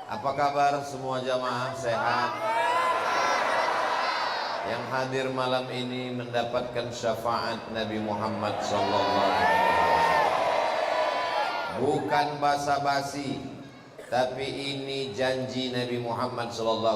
Apa kabar semua jamaah sehat? Yang hadir malam ini mendapatkan syafaat Nabi Muhammad SAW. Bukan basa-basi, tapi ini janji Nabi Muhammad SAW.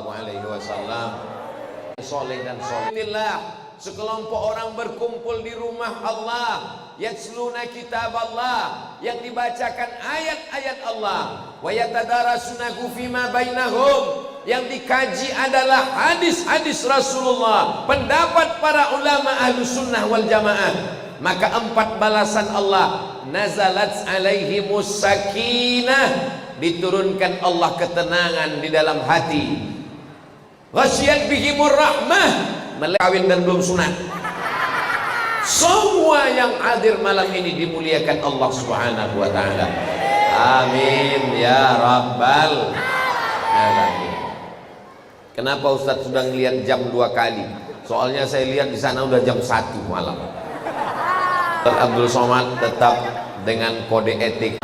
Soleh dan solehillah. Sekelompok orang berkumpul di rumah Allah, yatsluna kitab Allah, yang dibacakan ayat-ayat Allah, wa yatadarasunahu fima bainahum, yang dikaji adalah hadis-hadis Rasulullah, pendapat para ulama Ahlus Sunnah wal Jamaah. Maka 4 balasan Allah, nazalat alaihimus sakinah, diturunkan Allah ketenangan di dalam hati, ghasyiyat bihimur rahmah, kawin dan belum sunat. Semua yang hadir malam ini dimuliakan Allah Subhanahu wa taala. Amin ya rabbal alamin. Kenapa Ustadz sudah ngelihat jam 2 kali? Soalnya saya lihat di sana udah jam 1 malam. Ustadz Abdul Somad tetap dengan kode etik.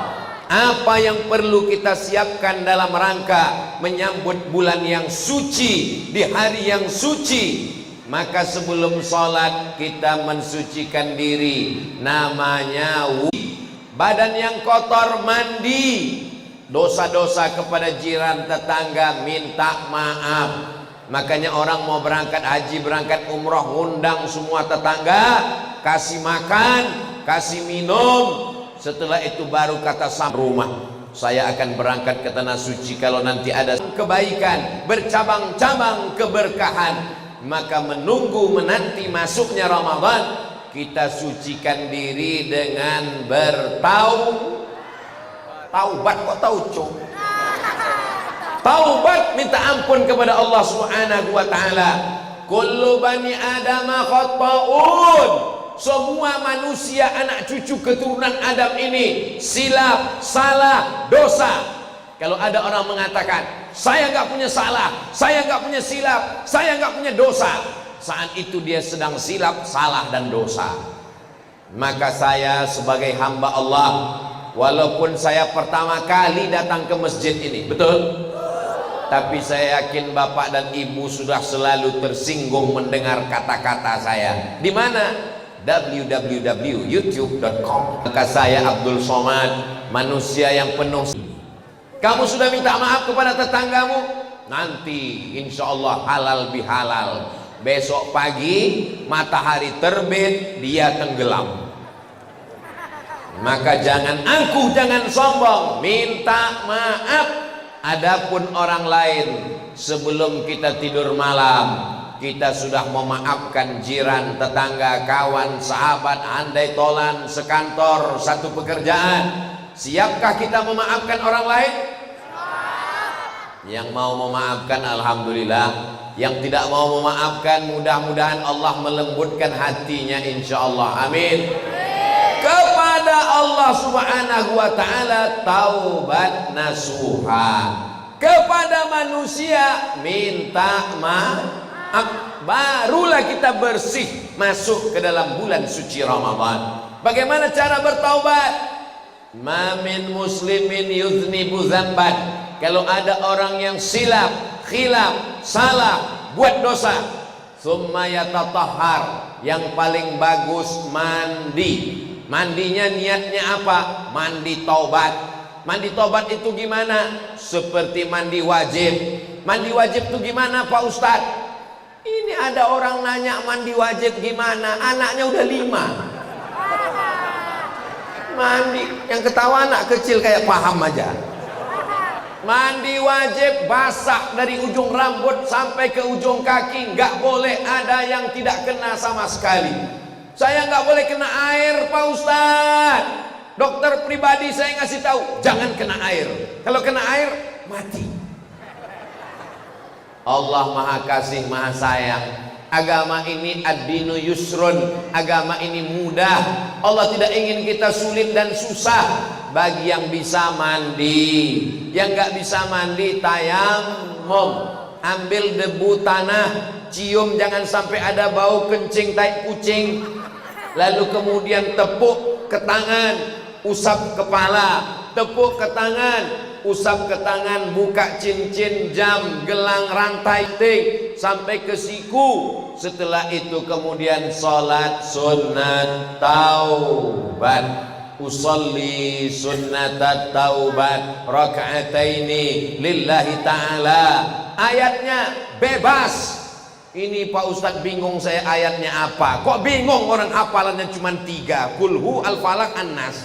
Apa yang perlu kita siapkan dalam rangka menyambut bulan yang suci, di hari yang suci? Maka sebelum sholat kita mensucikan diri, namanya badan yang kotor mandi, dosa-dosa kepada jiran tetangga minta maaf. Makanya orang mau berangkat haji, berangkat umroh, ngundang semua tetangga, kasih makan, kasih minum. Setelah itu baru kata sama rumah, saya akan berangkat ke tanah suci kalau nanti ada kebaikan, bercabang-cabang keberkahan. Maka menunggu menanti masuknya Ramadan, kita sucikan diri dengan taubat. Kok tauco? Taubat, minta ampun kepada Allah Subhanahu wa taala. Kullu bani adama khata'un. Semua manusia anak cucu keturunan Adam ini silap, salah, dosa. Kalau ada orang mengatakan, saya nggak punya salah, saya nggak punya silap, saya nggak punya dosa, saat itu dia sedang silap, salah dan dosa. Maka saya sebagai hamba Allah, walaupun saya pertama kali datang ke masjid ini, betul? Tapi saya yakin bapak dan ibu sudah selalu tersinggung mendengar kata-kata saya. Di mana? www.youtube.com. Maka saya Abdul Somad, manusia yang penuh. Kamu sudah minta maaf kepada tetanggamu? Nanti insya Allah halal bihalal. Besok pagi matahari terbit, dia tenggelam. Maka jangan angkuh, jangan sombong, minta maaf. Adapun orang lain, sebelum kita tidur malam, kita sudah memaafkan jiran, tetangga, kawan, sahabat, andai tolan, sekantor, satu pekerjaan. Siapkah kita memaafkan orang lain? Yang mau memaafkan alhamdulillah, yang tidak mau memaafkan mudah-mudahan Allah melembutkan hatinya insyaallah. Amin. Kepada Allah Subhanahu wa taala taubat nasuha. Kepada manusia minta maaf, barulah kita bersih masuk ke dalam bulan suci Ramadan. Bagaimana cara bertaubat? Ma min muslimin yuznibu dzamban. Kalau ada orang yang silap, khilaf, salah, buat dosa, summa yatatahhar, yang paling bagus mandi. Mandinya niatnya apa? Mandi taubat. Mandi taubat itu gimana? Seperti mandi wajib. Mandi wajib itu gimana Pak Ustadz? Ini ada orang nanya mandi wajib gimana? Anaknya udah 5. Mandi, yang ketawa anak kecil kayak paham aja. Mandi wajib basah dari ujung rambut sampai ke ujung kaki, nggak boleh ada yang tidak kena sama sekali. Saya nggak boleh kena air Pak Ustadz. Dokter pribadi saya ngasih tahu, jangan kena air. Kalau kena air mati. Allah Maha Kasih Maha Sayang. Agama ini ad-dinu yusrun, agama ini mudah. Allah tidak ingin kita sulit dan susah. Bagi yang bisa mandi, yang nggak bisa mandi tayamum. Ambil debu tanah, cium, jangan sampai ada bau kencing tai kucing. Lalu kemudian tepuk ke tangan, usap kepala, tepuk ke tangan, usap ke tangan, buka cincin, jam, gelang, rantai, ting, sampai ke siku. Setelah itu kemudian sholat sunat taubat. Usolli sunnatat taubat raka'ataini lillahi ta'ala. Ayatnya bebas. Ini Pak Ustadz bingung saya, ayatnya apa? Kok bingung, orang hafalannya cuma 3, kulhu, al-falaq, an-nas.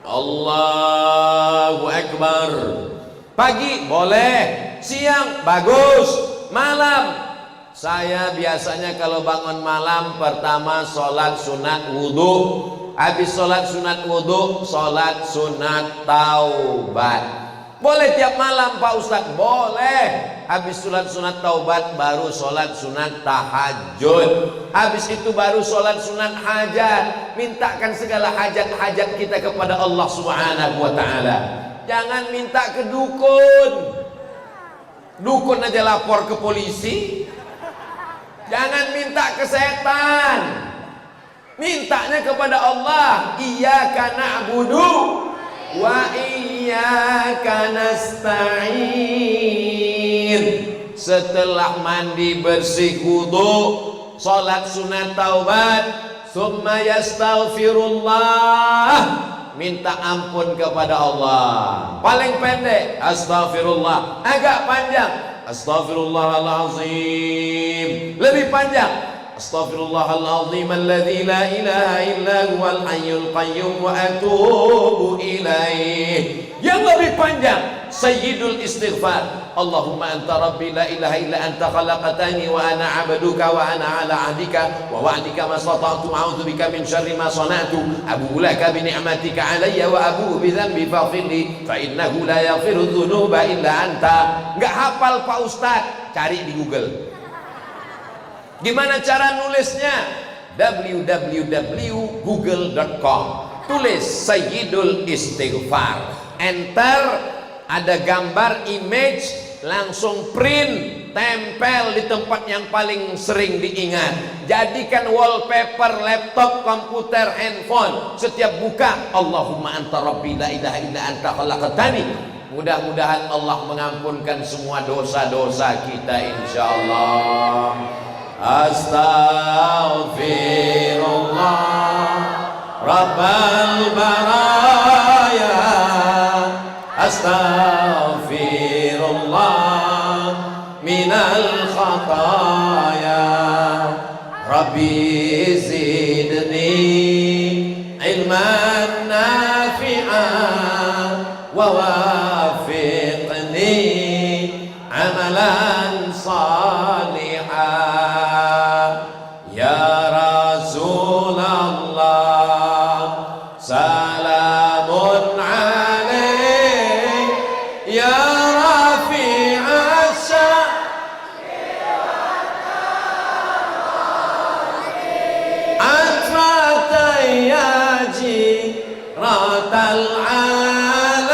Allahu Akbar. Pagi boleh, siang bagus, malam. Saya biasanya kalau bangun malam pertama sholat sunat wudhu. Habis sholat sunat wudhu, sholat sunat taubat. Boleh tiap malam Pak Ustadz? Boleh. Habis sholat sunat taubat baru sholat sunat tahajud. Habis itu baru sholat sunat hajat. Mintakan segala hajat-hajat kita kepada Allah Subhanahu wa ta'ala. Jangan minta ke dukun. Dukun aja lapor ke polisi. Jangan minta ke setan. Mintanya kepada Allah. Iyyaka na'budu wa iyyaka nasta'in. Setelah mandi bersih wudu, salat sunat taubat, summa yastaghfirullah, minta ampun kepada Allah. Paling pendek astaghfirullah, agak panjang astaghfirullahalazim, lebih panjang astaghfirullahalazim alladzi la ilaha illa huwal hayyul qayyum wa atubu ilaih. Yang lebih panjang sayyidul istighfar, Allahumma anta rabbi la ilaha illa anta khalaqtani wa ana 'abduka wa ana 'ala 'ahdika wa wa'dika ma stata'tu a'udzu bika min syarri ma sana'tu abu'u laka bi ni'matika 'alayya wa abu'u bi dhanbi faghfir li fa innahu la yaghfiru dzunuba illa anta. Enggak hafal Pak Ustadz? Cari di Google. Gimana cara nulisnya? www.google.com. Tulis Sayyidul Istighfar, enter, ada gambar, image, langsung print, tempel di tempat yang paling sering diingat. Jadikan wallpaper laptop, komputer, handphone. Setiap buka, Allahumma anta rabbi la ilaha illa anta khalaqtani. Mudah-mudahan Allah mengampunkan semua dosa-dosa kita insyaallah. Astaghfirullah Rabbal baraya, astaghfirullah minal khataya, Rabbi zidni ilman nafi'an wa wafiqni amalan salihah. Ya Rasulullah salamun alaik ya rafi'as atfatayyaji ratal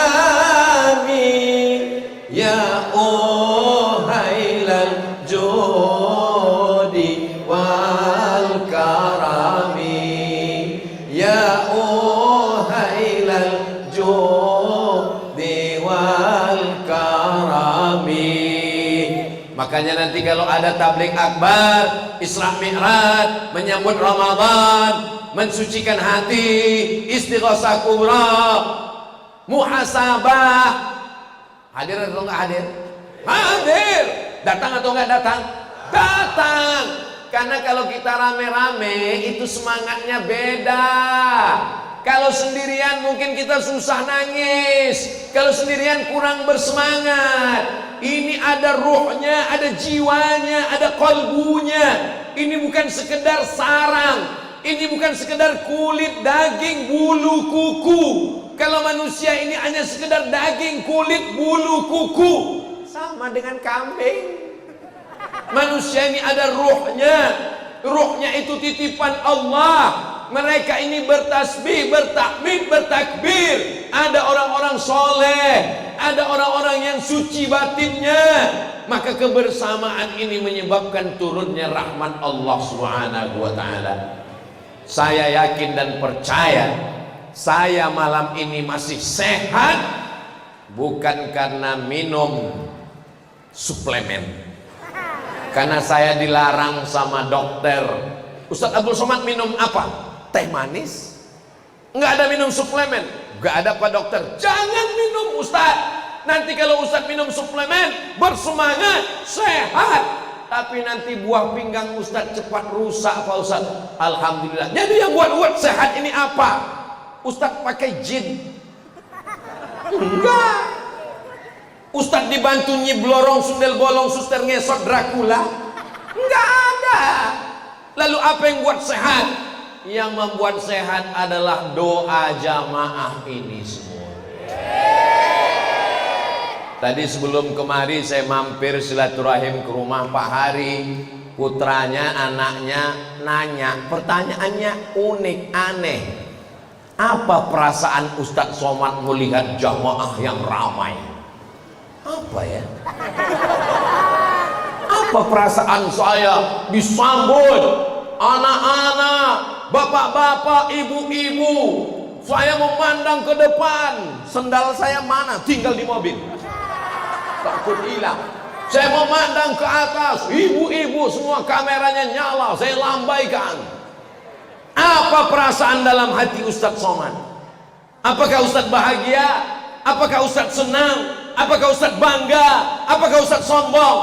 alamin ya uhailal judi wal karami ya uhailal judi wal karami. Makanya nanti kalau ada tabligh akbar, Isra Mi'raj, menyambut Ramadan, mensucikan hati, istighosah kubra, muhasabah, hadir atau enggak hadir? Hadir. Datang atau enggak datang? Datang. Karena kalau kita rame-rame itu semangatnya beda. Kalau sendirian mungkin kita susah nangis. Kalau sendirian kurang bersemangat. Ini ada ruhnya, ada jiwanya, ada kolbunya. Ini bukan sekedar sarang. Ini bukan sekedar kulit, daging, bulu, kuku. Kalau manusia ini hanya sekedar daging, kulit, bulu, kuku, sama dengan kambing. Manusia ini ada ruhnya. Ruhnya itu titipan Allah. Mereka ini bertasbih, bertahmid, bertakbir. Ada orang-orang soleh, ada orang-orang yang suci batinnya. Maka kebersamaan ini menyebabkan turunnya rahmat Allah Subhanahu wa ta'ala. Saya yakin dan percaya saya malam ini masih sehat bukan karena minum suplemen, karena saya dilarang sama dokter. Ustadz Abdul Somad minum apa? Teh manis? Nggak ada minum suplemen. Nggak ada Pak dokter. Jangan minum Ustadz. Nanti kalau Ustadz minum suplemen bersemangat, sehat, tapi nanti buah pinggang Ustadz cepat rusak Pak Ustadz. Alhamdulillah. Jadi yang buat sehat ini apa? Ustadz pakai jin? Enggak. Ustadz dibantu Nyi Blorong Sundel Bolong Suster Ngesot Dracula? Enggak ada. Lalu apa yang buat sehat? Yang membuat sehat adalah doa jamaah ini semua. Tadi sebelum kemari saya mampir silaturahim ke rumah Pak Hari. Putranya, anaknya nanya, pertanyaannya unik, aneh. Apa perasaan Ustadz Somad melihat jamaah yang ramai? Apa ya? Apa perasaan saya disambut anak-anak, bapak-bapak, ibu-ibu? Saya memandang ke depan, sendal saya mana? Tinggal di mobil, takut hilang. Saya memandang ke atas, ibu-ibu semua kameranya nyala, saya lambaikan. Apa perasaan dalam hati Ustadz Somad? Apakah Ustadz bahagia? Apakah Ustadz senang? Apakah Ustadz bangga? Apakah Ustadz sombong?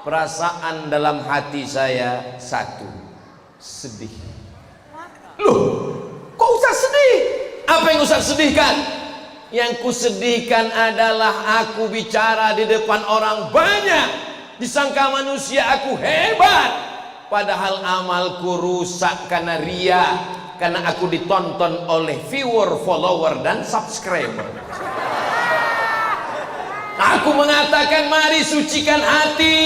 Perasaan dalam hati saya satu, sedih. Loh, kok Ustadz sedih? Apa yang Ustadz sedihkan? Yang kusedihkan adalah aku bicara di depan orang banyak, disangka manusia aku hebat, padahal amalku rusak karena ria, karena aku ditonton oleh viewer, follower, dan subscriber. Aku mengatakan mari sucikan hati,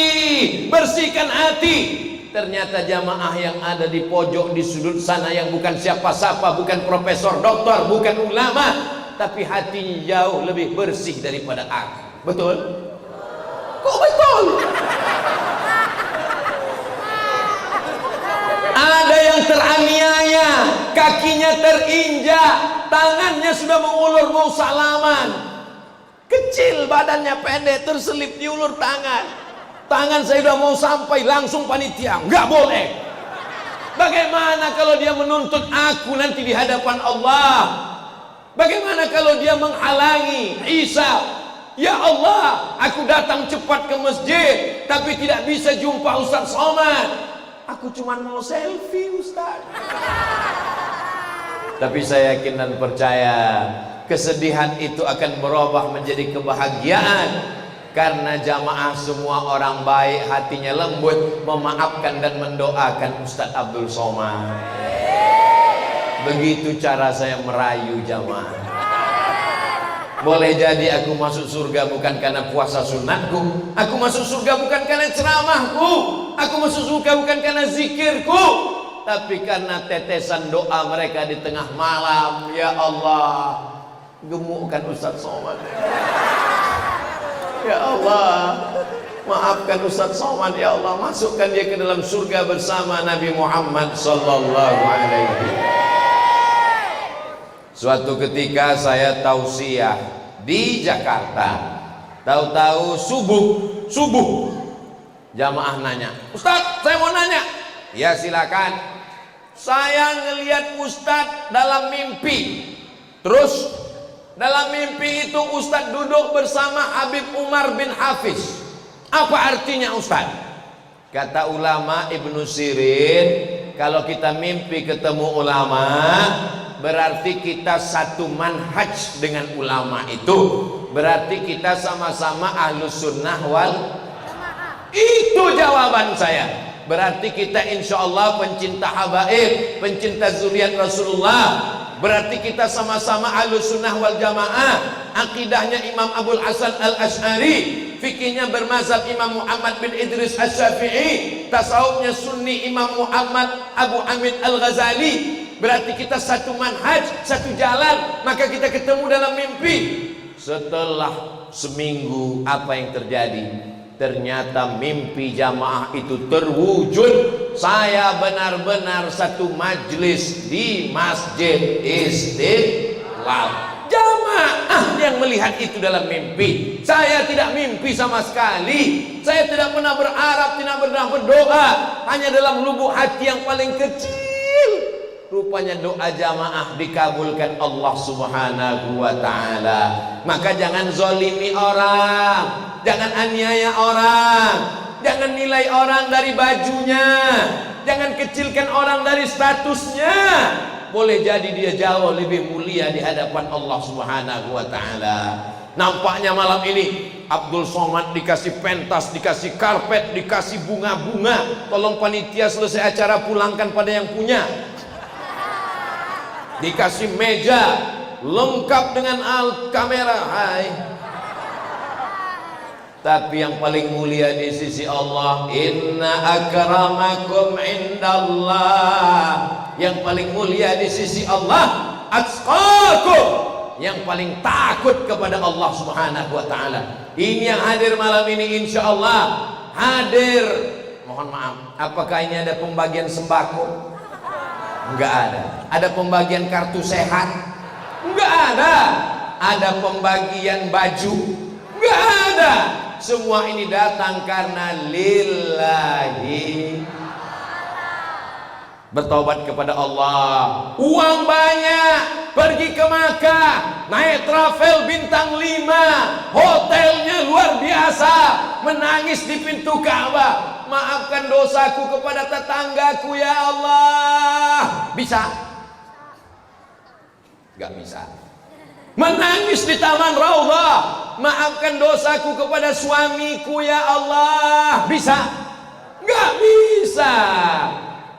bersihkan hati. Ternyata jamaah yang ada di pojok di sudut sana yang bukan siapa-siapa, bukan profesor, doktor, bukan ulama, tapi hatinya jauh lebih bersih daripada aku. Betul? Kok betul? Ada yang teraniaya, kakinya terinjak, tangannya sudah mengulur mau salaman. Kecil badannya, pendek, terselip di ulur tangan. Tangan saya udah mau sampai, langsung panitia, nggak boleh. Bagaimana kalau dia menuntut aku nanti di hadapan Allah? Bagaimana kalau dia menghalangi Isa? Ya Allah, aku datang cepat ke masjid, tapi tidak bisa jumpa Ustadz Somad. Aku cuma mau selfie Ustadz. Tapi saya yakin dan percaya kesedihan itu akan berubah menjadi kebahagiaan, karena jamaah semua orang baik, hatinya lembut, memaafkan dan mendoakan Ustadz Abdul Somad. Begitu cara saya merayu jamaah. Boleh jadi aku masuk surga bukan karena puasa sunatku, aku masuk surga bukan karena ceramahku, aku masuk surga bukan karena zikirku, tapi karena tetesan doa mereka di tengah malam. Ya Allah, gemukkan Ustadz Somad. Ya Allah, maafkan Ustadz Somad. Ya Allah, masukkan dia ke dalam surga bersama Nabi Muhammad sallallahu alaihi wasallam. Suatu ketika saya tausiah di Jakarta, tahu-tahu subuh jamaah nanya, Ustadz saya mau nanya. Ya silakan. Saya ngelihat Ustadz dalam mimpi. Terus dalam mimpi itu Ustadz duduk bersama Habib Umar bin Hafiz. Apa artinya Ustadz? Kata ulama Ibnu Sirin, kalau kita mimpi ketemu ulama, berarti kita satu manhaj dengan ulama itu. Berarti kita sama-sama ahlus sunnah wal jamaah. Itu jawaban saya. Berarti kita insya Allah pencinta habaib, pencinta zuriat Rasulullah. Berarti kita sama-sama ahlus sunnah wal jamaah. Akidahnya Imam Abul Hasan al-Ash'ari, fikihnya bermazhab Imam Muhammad bin Idris Asy-Syafi'i, tasawufnya sunni Imam Muhammad Abu Hamid al-Ghazali. Berarti kita satu manhaj, satu jalan. Maka kita ketemu dalam mimpi. Setelah seminggu, apa yang terjadi? Ternyata mimpi jamaah itu terwujud. Saya benar-benar satu majlis di Masjid Istiqlal. Wow. Jamaah yang melihat itu dalam mimpi. Saya tidak mimpi sama sekali. Saya tidak pernah berharap, tidak pernah berdoa. Hanya dalam lubuk hati yang paling kecil, rupanya doa jamaah dikabulkan Allah Subhanahu wa ta'ala. Maka jangan zolimi orang, jangan aniaya orang, jangan nilai orang dari bajunya, jangan kecilkan orang dari statusnya. Boleh jadi dia jauh lebih mulia di hadapan Allah Subhanahu wa ta'ala. Nampaknya malam ini Abdul Somad dikasih pentas, dikasih karpet, dikasih bunga-bunga. Tolong panitia selesai acara pulangkan pada yang punya. Dikasih meja lengkap dengan alat kamera. Hai. Tapi yang paling mulia di sisi Allah, inna akramakum indallah, yang paling mulia di sisi Allah, atqakum, yang paling takut kepada Allah Subhanahu wa ta'ala. Ini yang hadir malam ini, insya Allah hadir. Mohon maaf, apakah ini ada pembagian sembako? Enggak ada. Ada pembagian kartu sehat? Enggak ada. Ada pembagian baju? Enggak ada. Semua ini datang karena lillahi. Bertobat kepada Allah. Uang banyak, pergi ke Makkah, naik travel bintang 5, hotelnya luar biasa, menangis di pintu Ka'bah. Maafkan dosaku kepada tetanggaku ya Allah. Bisa? Gak bisa. Menangis di Taman Raudhah, maafkan dosaku kepada suamiku ya Allah. Bisa? Gak bisa.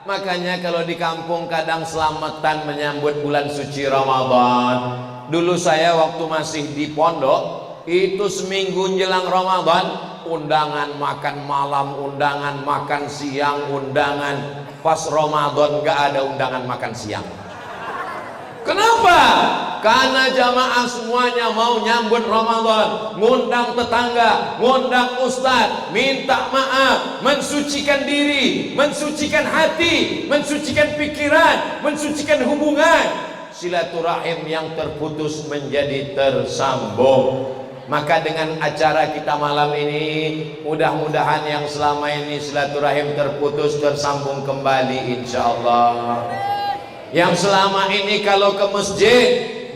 Makanya kalau di kampung kadang selamatan menyambut bulan suci Ramadan. Dulu saya waktu masih di pondok, itu seminggu jelang Ramadan, undangan makan malam, undangan makan siang, undangan. Pas Ramadan gak ada undangan makan siang. Kenapa? Karena jamaah semuanya mau nyambut Ramadan, ngundang tetangga, ngundang ustaz, minta maaf, mensucikan diri, mensucikan hati, mensucikan pikiran, mensucikan hubungan. Silaturahim yang terputus menjadi tersambung. Maka dengan acara kita malam ini, mudah-mudahan yang selama ini silaturahim terputus tersambung kembali insyaallah. Yang selama ini kalau ke masjid,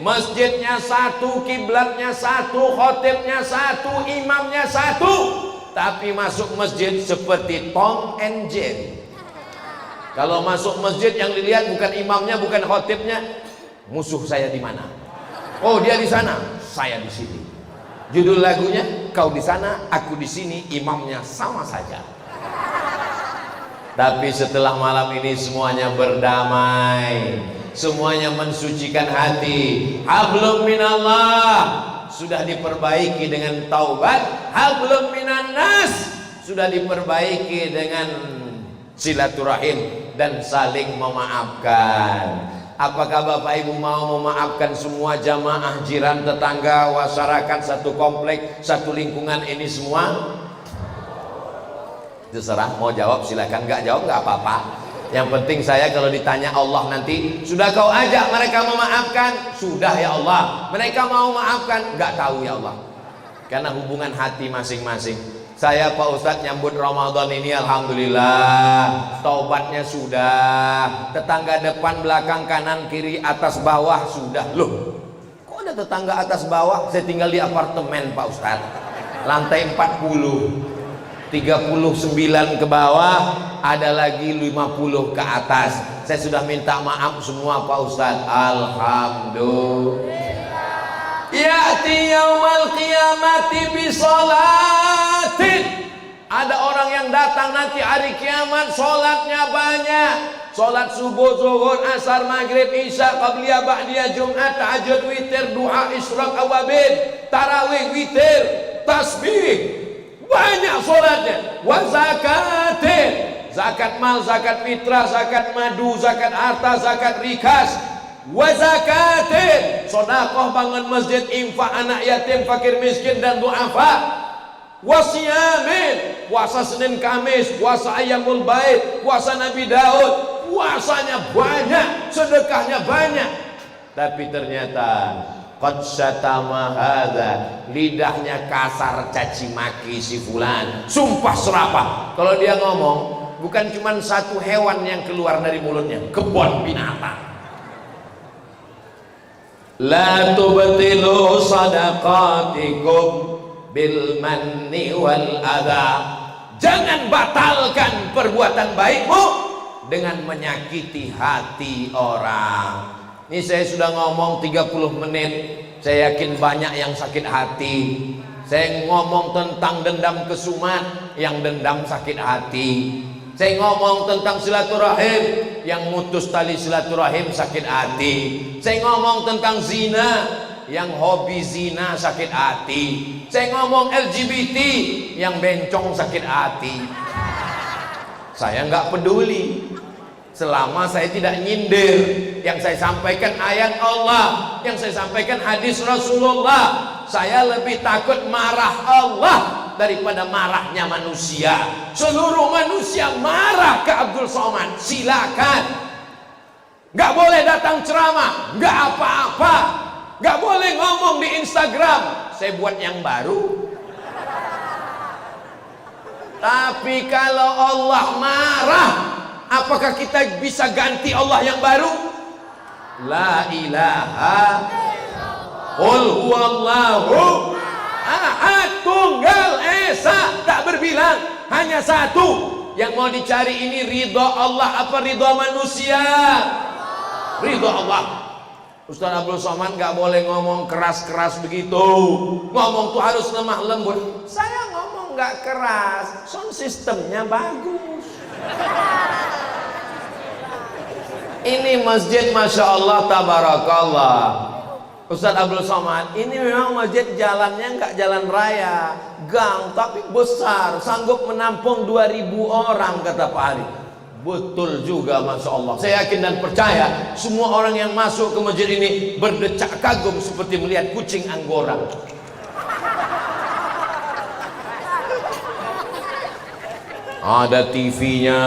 masjidnya satu, kiblatnya satu, khotibnya satu, imamnya satu, tapi masuk masjid seperti Tom and Jerry. Kalau masuk masjid yang dilihat bukan imamnya, bukan khotibnya, musuh saya di mana? Oh, dia di sana, saya di sini. Judul lagunya, kau di sana, aku di sini, imamnya sama saja. Tapi setelah malam ini semuanya berdamai, semuanya mensucikan hati. Hablum minallah sudah diperbaiki dengan taubat, hablum minan nas sudah diperbaiki dengan silaturahim dan saling memaafkan. Apakah Bapak Ibu mau memaafkan semua jamaah, jiran, tetangga, masyarakat, satu komplek, satu lingkungan ini semua? Terserah, mau jawab silakan, nggak jawab nggak apa-apa. Yang penting saya kalau ditanya Allah nanti, sudah kau ajak mereka memaafkan? Sudah ya Allah. Mereka mau maafkan? Nggak tahu ya Allah. Karena hubungan hati masing-masing. Saya Pak Ustadz nyambut Ramadan ini alhamdulillah, taubatnya sudah, tetangga depan, belakang, kanan, kiri, atas, bawah sudah. Loh, kok ada tetangga atas bawah? Saya tinggal di apartemen Pak Ustadz, lantai 40. 39 ke bawah, ada lagi 50 ke atas. Saya sudah minta maaf semua Pak Ustadz. Alhamdulillah. Ya'ti yaumal qiyamati bisolatin. Ada orang yang datang nanti hari kiamat, sholatnya banyak. Sholat subuh, zuhur, asar, maghrib, isya, qabliyah, ba'diyah, jumat, tahajud, witir, duha, isyraq, awabid, tarawih, witir, tasbih. Banyak sholatnya. Wa zakatin, zakat mal, zakat fitrah, zakat madu, zakat harta, zakat rikas. Wa zakatin, sedekah, bangun masjid, infak, anak yatim, fakir miskin dan duafa. Wa siyamin, puasa Senin Kamis, puasa Ayyamul Bait, puasa Nabi Daud. Puasanya banyak, sedekahnya banyak. Tapi ternyata qad syatama hadza, lidahnya kasar caci maki si fulan, sumpah serapah. Kalau dia ngomong, bukan cuma satu hewan yang keluar dari mulutnya, kebun binatang. La tubtilu sadaqatikum bil manni wal adha, jangan batalkan perbuatan baikmu dengan menyakiti hati orang. Ini saya sudah ngomong 30 menit, saya yakin banyak yang sakit hati. Saya ngomong tentang dendam kesumat, yang dendam sakit hati. Saya ngomong tentang silaturahim, yang mutus tali silaturahim sakit hati. Saya ngomong tentang zina, yang hobi zina sakit hati. Saya ngomong LGBT, yang bencong sakit hati. Saya nggak peduli selama saya tidak nyindir. Yang saya sampaikan ayat Allah, yang saya sampaikan hadis Rasulullah. Saya lebih takut marah Allah daripada marahnya manusia. Seluruh manusia marah ke Abdul Somad, silakan. Gak boleh datang ceramah, gak apa-apa. Gak boleh ngomong di Instagram, saya buat yang baru. Tapi kalau Allah marah, apakah kita bisa ganti Allah yang baru? La ilaha qul huwallahu ahad, tunggal esa, tak berbilang, hanya satu. Yang mau dicari ini ridho Allah apa ridho manusia? Ridho Allah. Ustaz Abdul Somad gak boleh ngomong keras-keras begitu. Ngomong tuh harus lemah lembut. Saya ngomong gak keras, sound sistemnya bagus. Ini masjid Masya Allah Tabarakallah. Ustaz Abdul Somad, ini memang masjid jalannya nggak jalan raya, gang, tapi besar, sanggup menampung 2000 orang kata Pak Ali. Betul juga Masya Allah. Saya yakin dan percaya semua orang yang masuk ke masjid ini berdecak kagum seperti melihat kucing Anggora. Ada TV-nya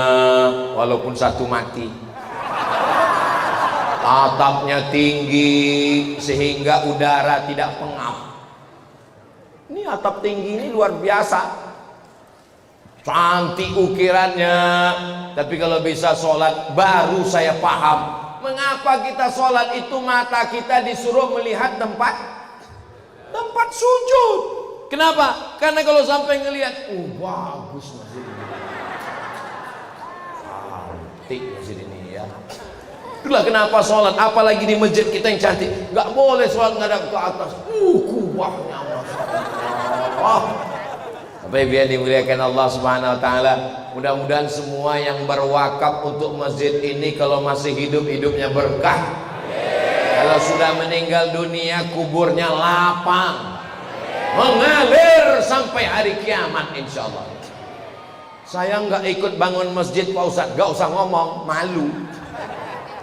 walaupun satu mati. Atapnya tinggi sehingga udara tidak pengap. Ini atap tinggi ini luar biasa. Cantik ukirannya. Tapi kalau bisa sholat baru saya paham mengapa kita sholat itu mata kita disuruh melihat tempat sujud. Kenapa? Karena kalau sampai ngelihat, bagus masjid ini, cantik masjid ini ya. Itulah kenapa sholat, apalagi di masjid kita yang cantik, nggak boleh sholat ngadap ke atas. Kubahnya Masya Allah. Tapi biar dimuliakan Allah Subhanahu Wa Taala. Mudah-mudahan semua yang berwakaf untuk masjid ini kalau masih hidup, hidupnya berkah. Kalau sudah meninggal dunia, kuburnya lapang, mengalir sampai hari kiamat insya Allah. Saya nggak ikut bangun masjid Pak Ustadz, nggak usah ngomong, malu.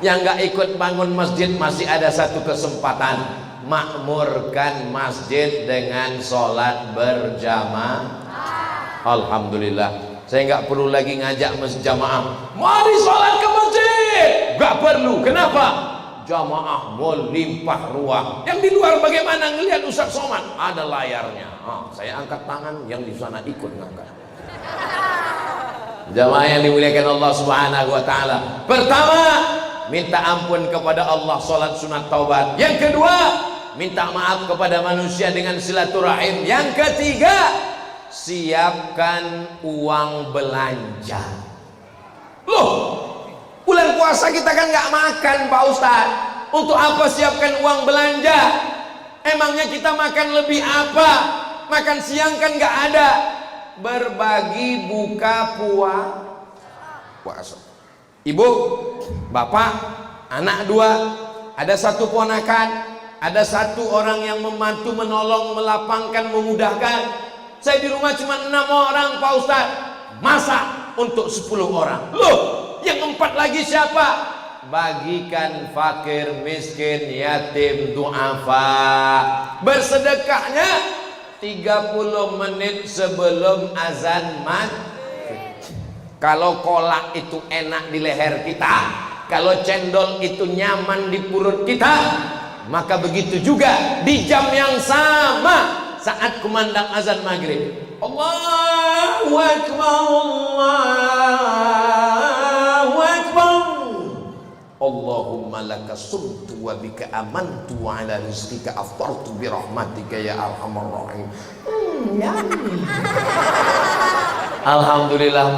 Yang nggak ikut bangun masjid masih ada satu kesempatan, makmurkan masjid dengan sholat berjamaah. Alhamdulillah, saya nggak perlu lagi ngajak jamaah, mari sholat ke masjid. Nggak perlu. Kenapa? Jamaah melimpah ruah. Yang di luar bagaimana ngelihat Ustaz Somad? Ada layarnya. Saya angkat tangan, yang di sana ikut ngangkat. Jamaah yang dimuliakan Allah Subhanahu Wa Taala. Pertama, minta ampun kepada Allah, sholat sunat taubat. Yang kedua, minta maaf kepada manusia dengan silaturahim. Yang ketiga, siapkan uang belanja. Loh, bulan puasa kita kan nggak makan Pak Ustadz. Untuk apa siapkan uang belanja? Emangnya kita makan lebih apa? Makan siang kan nggak ada. Berbagi buka puasa. Ibu, bapak, anak dua, ada satu ponakan, ada satu orang yang membantu, menolong, melapangkan, memudahkan. Saya di rumah cuma 6 orang Pak Ustadz, masak untuk 10 orang. Loh, yang 4 lagi siapa? Bagikan fakir, miskin, yatim, du'afa. Bersedekahnya 30 menit sebelum azan maghrib. Kalau kolak itu enak di leher kita, Kalau cendol itu nyaman di perut kita, maka begitu juga di jam yang sama saat kumandang azan maghrib. Allahu Akbar, Allahu Akbar. Allahumma laka sumtu wa bika amantu wa ala rizqika aftartu bi rahmatika ya arhamar rahim. Alhamdulillah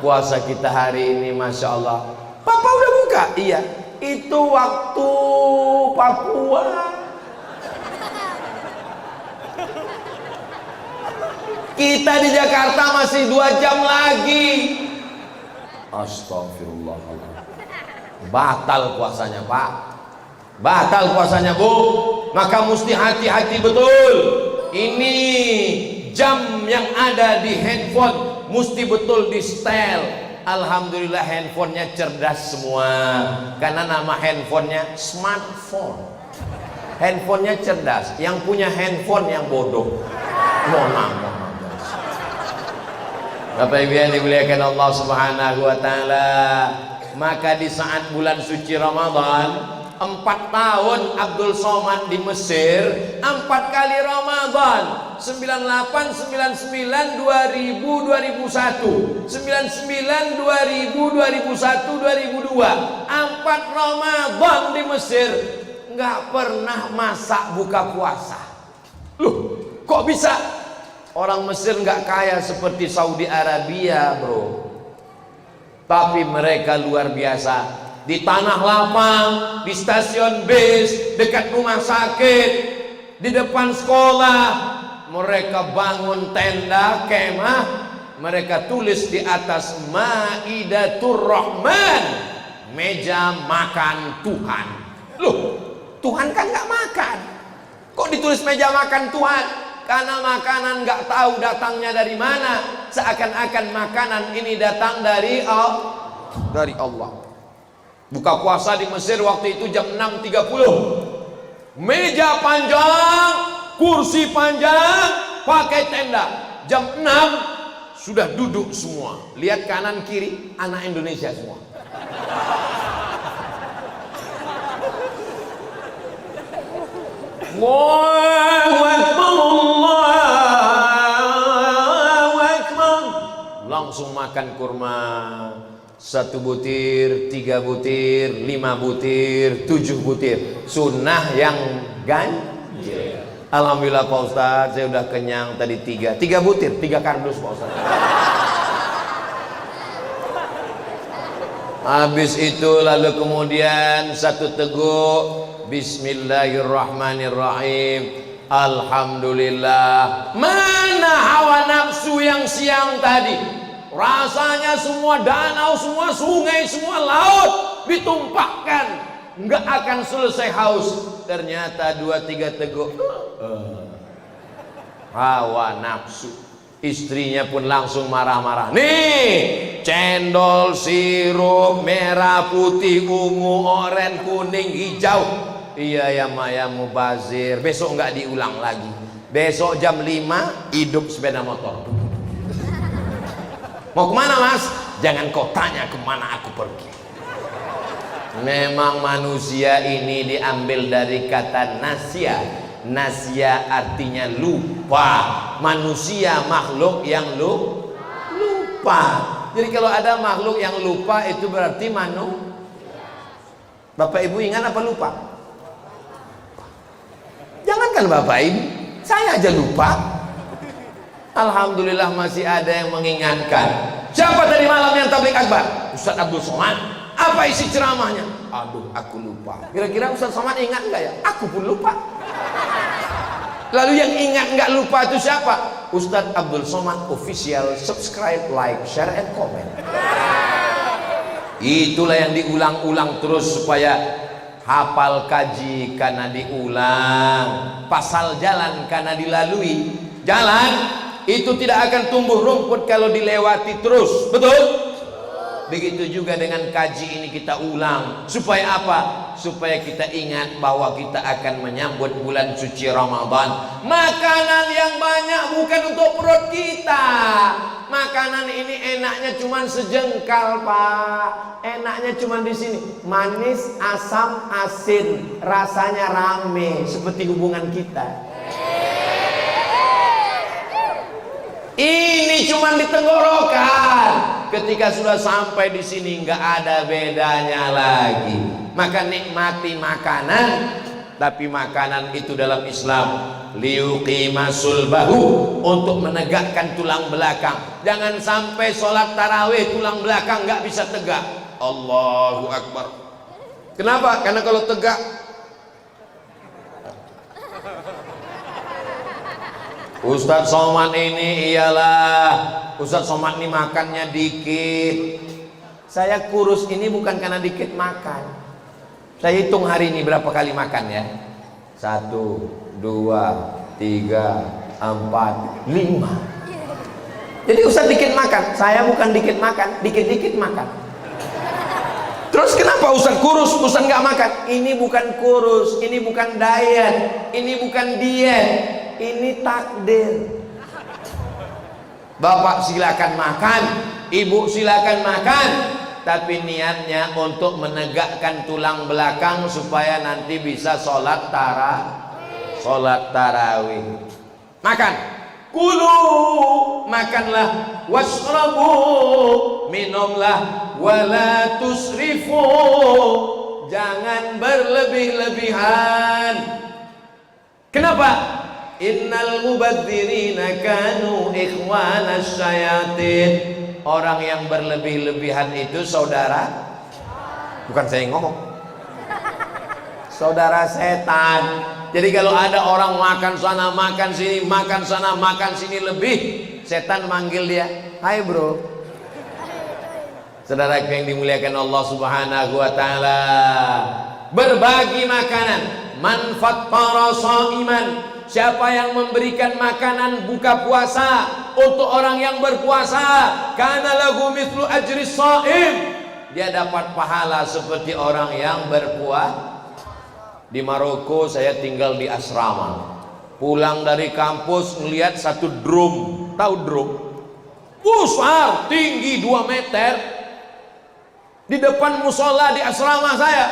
puasa kita hari ini Masya Allah. Papa udah buka? Iya. Itu waktu Papua. Kita di Jakarta masih 2 jam lagi. Astagfirullahaladzim. Batal puasanya Pak, batal puasanya Bu. Maka mesti hati-hati betul. Ini jam yang ada di handphone mesti betul di setel. Alhamdulillah handphonenya cerdas semua, karena nama handphonenya smartphone. Handphonenya cerdas, yang punya handphone yang bodoh. Mohon. Bapak Ibu yang dimuliakan Allah Subhanahu wa taala, maka di saat bulan suci Ramadan, 4 tahun Abdul Somad di Mesir, 4 kali Ramadan, 98, 99, 2000, 2001, 99, 2000, 2001, 2002, 4 Ramadan di Mesir, nggak pernah masak buka puasa. Loh, kok bisa? Orang Mesir nggak kaya seperti Saudi Arabia, bro. Tapi mereka luar biasa. Di tanah lapang, di stasiun bis, dekat rumah sakit, di depan sekolah, mereka bangun tenda, kemah. Mereka tulis di atas Maidatur Rahman, meja makan Tuhan. Loh, Tuhan kan nggak makan. Kok ditulis meja makan Tuhan? Karena makanan nggak tahu datangnya dari mana. Seakan-akan makanan ini datang dari Allah. Buka puasa di Mesir waktu itu jam 6.30. Meja panjang, kursi panjang, pakai tenda. Jam 6 sudah duduk semua. Lihat kanan kiri, anak Indonesia semua. Allahu Akbar, Allahu Akbar. Langsung makan kurma. 1 butir, 3 butir, 5 butir, 7 butir. Sunnah yang ganjil. Alhamdulillah Pak Ustadz, saya udah kenyang tadi 3 butir, 3 kardus Pak Ustadz. Habis itu lalu kemudian 1 teguk, Bismillahirrahmanirrahim. Alhamdulillah. Mana hawa nafsu yang siang tadi? Rasanya semua danau, semua sungai, semua laut ditumpahkan, nggak akan selesai haus. Ternyata 2-3 teguk hawa nafsu. Istrinya pun langsung marah-marah. Nih, cendol, sirup, merah, putih, ungu, oranye, kuning, hijau. Iya ya Maya mubazir. Besok nggak diulang lagi. Besok jam 5 hidup sepeda motor. Mau kemana Mas? Jangan kau tanya kemana aku pergi. Memang manusia ini diambil dari kata nasya. Nasya artinya lupa. Manusia makhluk yang lupa. Jadi kalau ada makhluk yang lupa itu berarti Bapak Ibu ingat apa lupa? Jangankan Bapak Ibu, saya aja lupa. Alhamdulillah masih ada yang mengingatkan. Siapa tadi malam yang tablik akbar? Ustaz Abdul Somad. Apa isi ceramahnya? Aduh, aku lupa. Kira-kira Ustaz Somad ingat enggak ya? Aku pun lupa. Lalu yang ingat enggak lupa itu siapa? Ustaz Abdul Somad official. Subscribe, like, share, and comment. Itulah yang diulang-ulang terus supaya hafal kaji karena diulang, pasal jalan karena dilalui. Jalan itu tidak akan tumbuh rumput kalau dilewati terus, betul? Begitu juga dengan kaji ini kita ulang. Supaya apa? Supaya kita ingat bahwa kita akan menyambut bulan suci Ramadan. Makanan yang banyak bukan untuk perut kita. Makanan ini enaknya cuma sejengkal, Pak. Enaknya cuma di sini. Manis, asam, asin. Rasanya rame seperti hubungan kita. Ini cuma di tenggorokan. Ketika sudah sampai di sini nggak ada bedanya lagi. Maka nikmati makanan, tapi makanan itu dalam Islam liuqima sulbahu, untuk menegakkan tulang belakang. Jangan sampai sholat tarawih tulang belakang nggak bisa tegak. Allahu Akbar. Kenapa? Karena kalau tegak, Ustadz Somad ini Ustadz Somad ini makannya dikit. Saya kurus ini bukan karena dikit makan. Saya hitung hari ini berapa kali makan ya. 1, 2, 3, 4, 5. Jadi Ustadz dikit makan. Saya bukan dikit makan, dikit-dikit makan. Terus kenapa Ustadz kurus, Ustadz nggak makan? Ini bukan kurus, ini bukan diet, ini bukan diet. Ini takdir. Bapak silakan makan, ibu silakan makan, tapi niatnya untuk menegakkan tulang belakang supaya nanti bisa sholat tarawih. Makan, kulu, makanlah, washrabu, minumlah, wala tusrifu, jangan berlebih-lebihan. Kenapa? Innal mubadzirina kanu ikhwanas syayatin. Orang yang berlebih-lebihan itu saudara, bukan saya yang ngomong, saudara setan. Jadi kalau ada orang makan sana makan sini, makan sana makan sini lebih, setan manggil dia, hai bro. Saudara yang dimuliakan Allah Subhanahu wa taala, berbagi makanan, manfaat para shaiman. Siapa yang memberikan makanan buka puasa untuk orang yang berpuasa, kana lahu mithlu ajri shaim, dia dapat pahala seperti orang yang berpuasa. Di Maroko saya tinggal di asrama. Pulang dari kampus ngelihat satu drum, tahu drum? Besar, tinggi 2 meter. Di depan musola di asrama saya.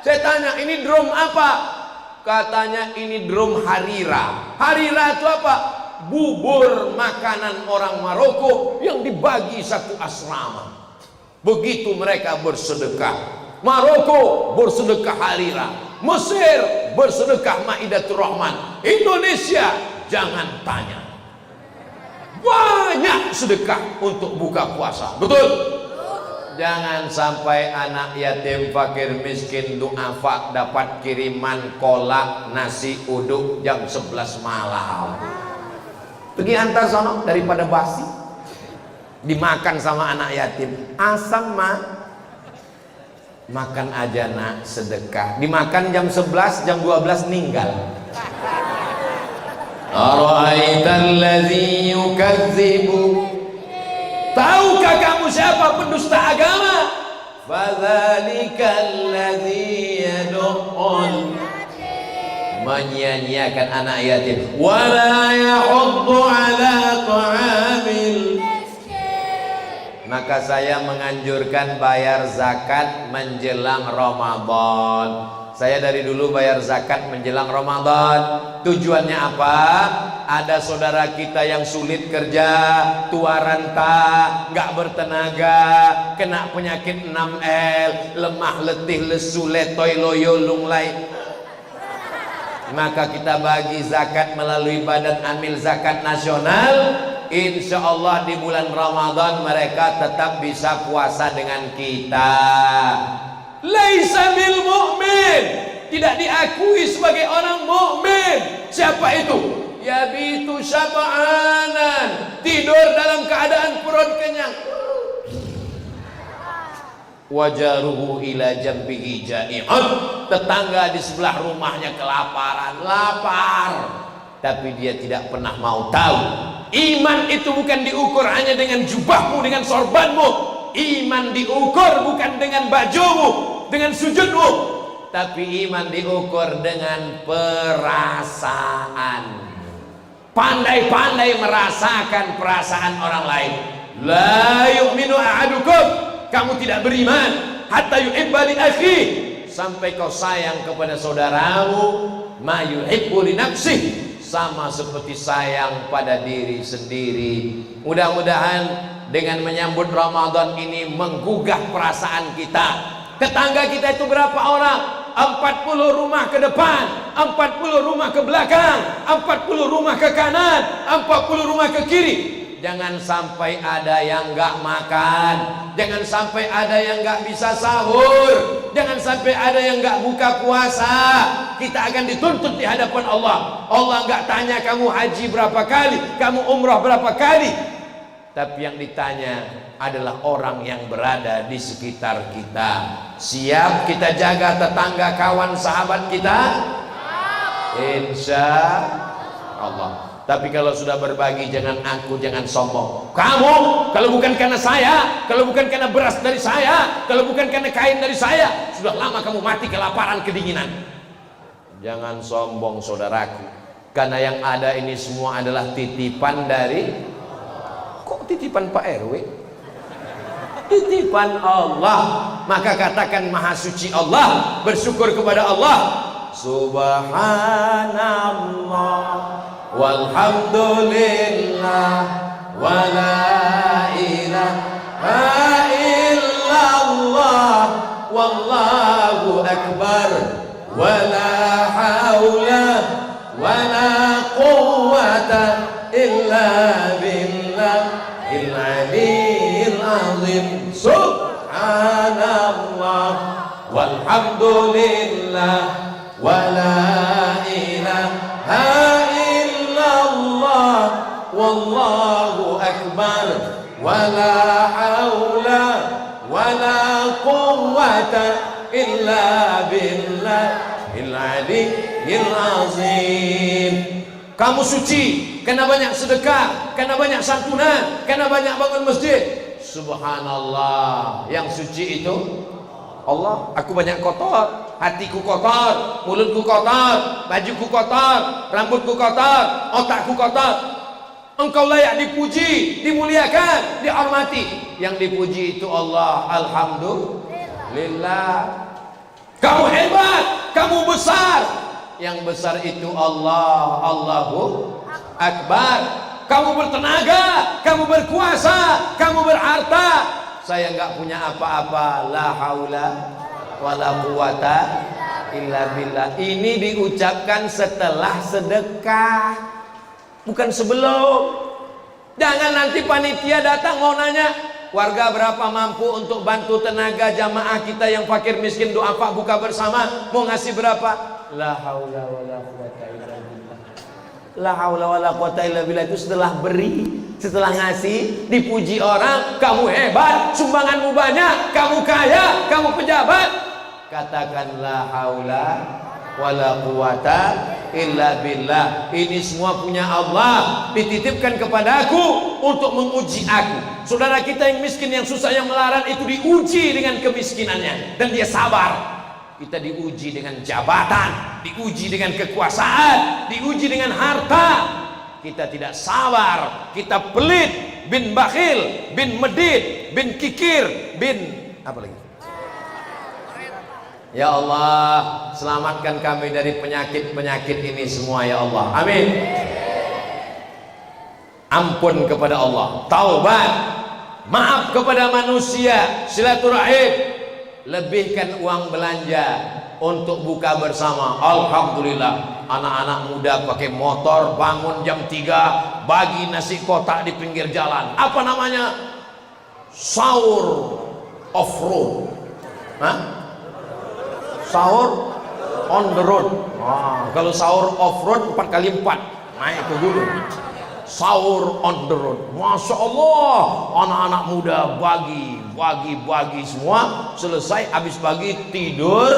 Saya tanya, ini drum apa? Katanya ini drum harira. Harira itu apa? Bubur makanan orang Maroko yang dibagi satu asrama. Begitu mereka bersedekah. Maroko bersedekah harira, Mesir bersedekah Maidatur Rahman, Indonesia jangan tanya, banyak sedekah untuk buka puasa. Betul? Jangan sampai anak yatim, fakir, miskin, duafa dapat kiriman kolak, nasi uduk jam 11 malam. Pergi antar sono daripada basi dimakan sama anak yatim. Asam mah makan aja nak, sedekah. Dimakan jam 11, jam 12 ninggal. Ara'aital ladzi yukadzibu, tahukah kamu siapa pendusta agama? Fadzalikal ladzi yad'un, menyia-nyiakan anak yatim. Wala yahuddu ala ta'amil. Maka saya menganjurkan bayar zakat menjelang Ramadan. Saya dari dulu bayar zakat menjelang Ramadan. Tujuannya apa? Ada saudara kita yang sulit kerja, tua renta, nggak bertenaga, kena penyakit 6L, lemah, letih, lesu, letoy, loyo, lunglai. Maka kita bagi zakat melalui Badan Amil Zakat Nasional. Insya Allah di bulan Ramadan mereka tetap bisa puasa dengan kita. Laisa bil mu'min, tidak diakui sebagai orang mukmin. Siapa itu? Yabitu syab'anan, tidur dalam keadaan perut kenyang. Wajaruhu ila jambihi ja'i'un, tetangga di sebelah rumahnya kelaparan, lapar, tapi dia tidak pernah mau tahu. Iman itu bukan diukur hanya dengan jubahmu, dengan sorbanmu, Iman diukur bukan dengan bajumu, dengan sujudmu, tapi iman diukur dengan perasaan. Pandai-pandai merasakan perasaan orang lain. La yu'minu ahadukum, kamu tidak beriman hatta yuhibba li akhi, sampai kau sayang kepada saudaramu ma yuhibbu li nafsihi, sama seperti sayang pada diri sendiri. Mudah-mudahan dengan menyambut Ramadan ini menggugah perasaan kita. Tetangga kita itu berapa orang? 40 rumah ke depan, 40 rumah ke belakang, 40 rumah ke kanan, 40 rumah ke kiri. Jangan sampai ada yang nggak makan, jangan sampai ada yang nggak bisa sahur, jangan sampai ada yang nggak buka puasa. Kita akan dituntut di hadapan Allah. Allah nggak tanya kamu haji berapa kali, kamu umrah berapa kali, tapi yang ditanya adalah orang yang berada di sekitar kita. Siap kita jaga tetangga, kawan, sahabat kita? Insya Allah. Tapi kalau sudah berbagi jangan angkuh, jangan sombong. Kamu, kalau bukan karena saya, kalau bukan karena beras dari saya, kalau bukan karena kain dari saya, sudah lama kamu mati kelaparan, kedinginan. Jangan sombong saudaraku, karena yang ada ini semua adalah titipan dari, kok titipan Pak RW? Titipan Allah. Maka katakan maha suci Allah, bersyukur kepada Allah. Subhanallah walhamdulillah wala ilaha illallah wallahu akbar wala haula wala quwwata illa billahil aliyyil azim. Subhanallah walhamdulillah wala ilaha illallah wallahu akbar wala haula wala quwwata illa billahil aliyyil azim. Kamu suci karena banyak sedekah, karena banyak santunan, karena banyak bangun masjid. Subhanallah, yang suci itu Allah. Aku banyak kotor, hatiku kotor, mulutku kotor, bajuku kotor, rambutku kotor, otakku kotor. Engkau layak dipuji, dimuliakan, dihormati. Yang dipuji itu Allah. Alhamdulillah. Kamu hebat, kamu besar. Yang besar itu Allah. Allahu Akbar. Kamu bertenaga, kamu berkuasa, kamu berharta. Saya nggak punya apa-apa. La haula wala quwata illa billah. Ini diucapkan setelah sedekah, bukan sebelum. Jangan nanti panitia datang mau nanya, warga berapa mampu untuk bantu tenaga jamaah kita yang fakir miskin duafa buka bersama, mau ngasih berapa? La haula wala quwata illa billah. La haula wala quwata illa billah itu setelah beri, setelah ngasih, dipuji orang, kamu hebat, sumbanganmu banyak, kamu kaya, kamu pejabat. Katakan la haula wala quwata illa billah. Ini semua punya Allah, dititipkan kepadaku untuk menguji aku. Saudara kita yang miskin, yang susah, yang melarat itu diuji dengan kemiskinannya dan dia sabar. Kita diuji dengan jabatan, diuji dengan kekuasaan, diuji dengan harta. Kita tidak sabar, kita pelit, bin bakhil, bin medit, bin kikir, bin apa lagi? Ya Allah, selamatkan kami dari penyakit-penyakit ini semua ya Allah. Amin. Ampun kepada Allah, taubat, maaf kepada manusia, silaturahim. Lebihkan uang belanja untuk buka bersama. Alhamdulillah, anak-anak muda pakai motor bangun jam 3 bagi nasi kotak di pinggir jalan. Apa namanya? Sahur off road. Hah? Sahur on the road. Kalau sahur off road 4x4 naik ke gunung. Sahur on the road. Masya Allah, anak-anak muda bagi semua. Selesai habis pagi tidur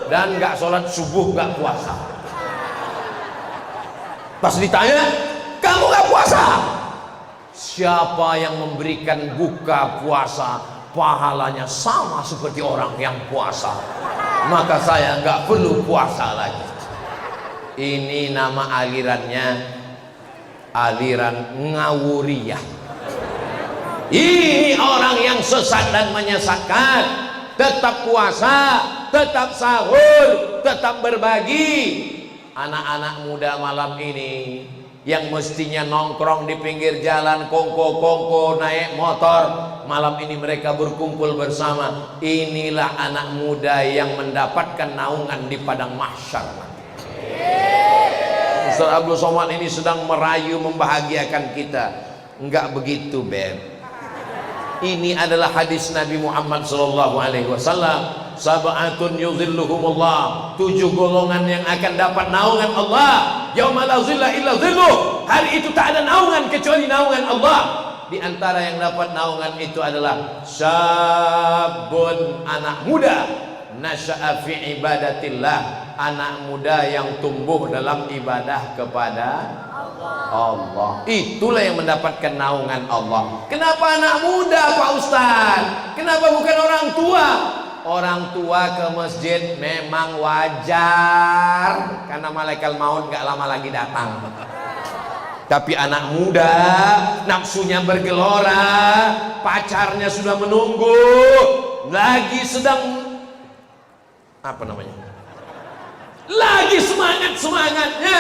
dan nggak sholat subuh, nggak puasa. Pas ditanya, kamu nggak puasa? Siapa yang memberikan buka puasa? pahalanya sama seperti orang yang puasa, maka saya nggak perlu puasa lagi. Ini nama alirannya aliran ngawuriyah. Ini orang yang sesat dan menyesatkan. Tetap puasa, tetap sahur, tetap berbagi. Anak-anak muda malam ini yang mestinya nongkrong di pinggir jalan, kongko-kongko, naik motor, malam ini mereka berkumpul bersama. Inilah anak muda yang mendapatkan naungan di padang mahsyar. Ustaz Abdul Somad ini sedang merayu membahagiakan kita. Enggak begitu, Beb. Ini adalah hadis Nabi Muhammad SAW. Sab'atun yuzilluhumullah, 7 golongan yang akan dapat naungan Allah. Yauma la zilla illa zilluh, hari itu tak ada naungan kecuali naungan Allah. Di antara yang dapat naungan itu adalah syabun, anak muda, nasya'a fi ibadatillah, anak muda yang tumbuh dalam ibadah kepada Allah. Itulah yang mendapatkan naungan Allah. Kenapa anak muda, Pak Ustaz? Kenapa bukan orang tua? Orang tua ke masjid memang wajar, karena malaikat maut gak lama lagi datang. Tapi anak muda nafsunya bergelora, pacarnya sudah menunggu, lagi sedang apa namanya? Lagi semangat-semangatnya,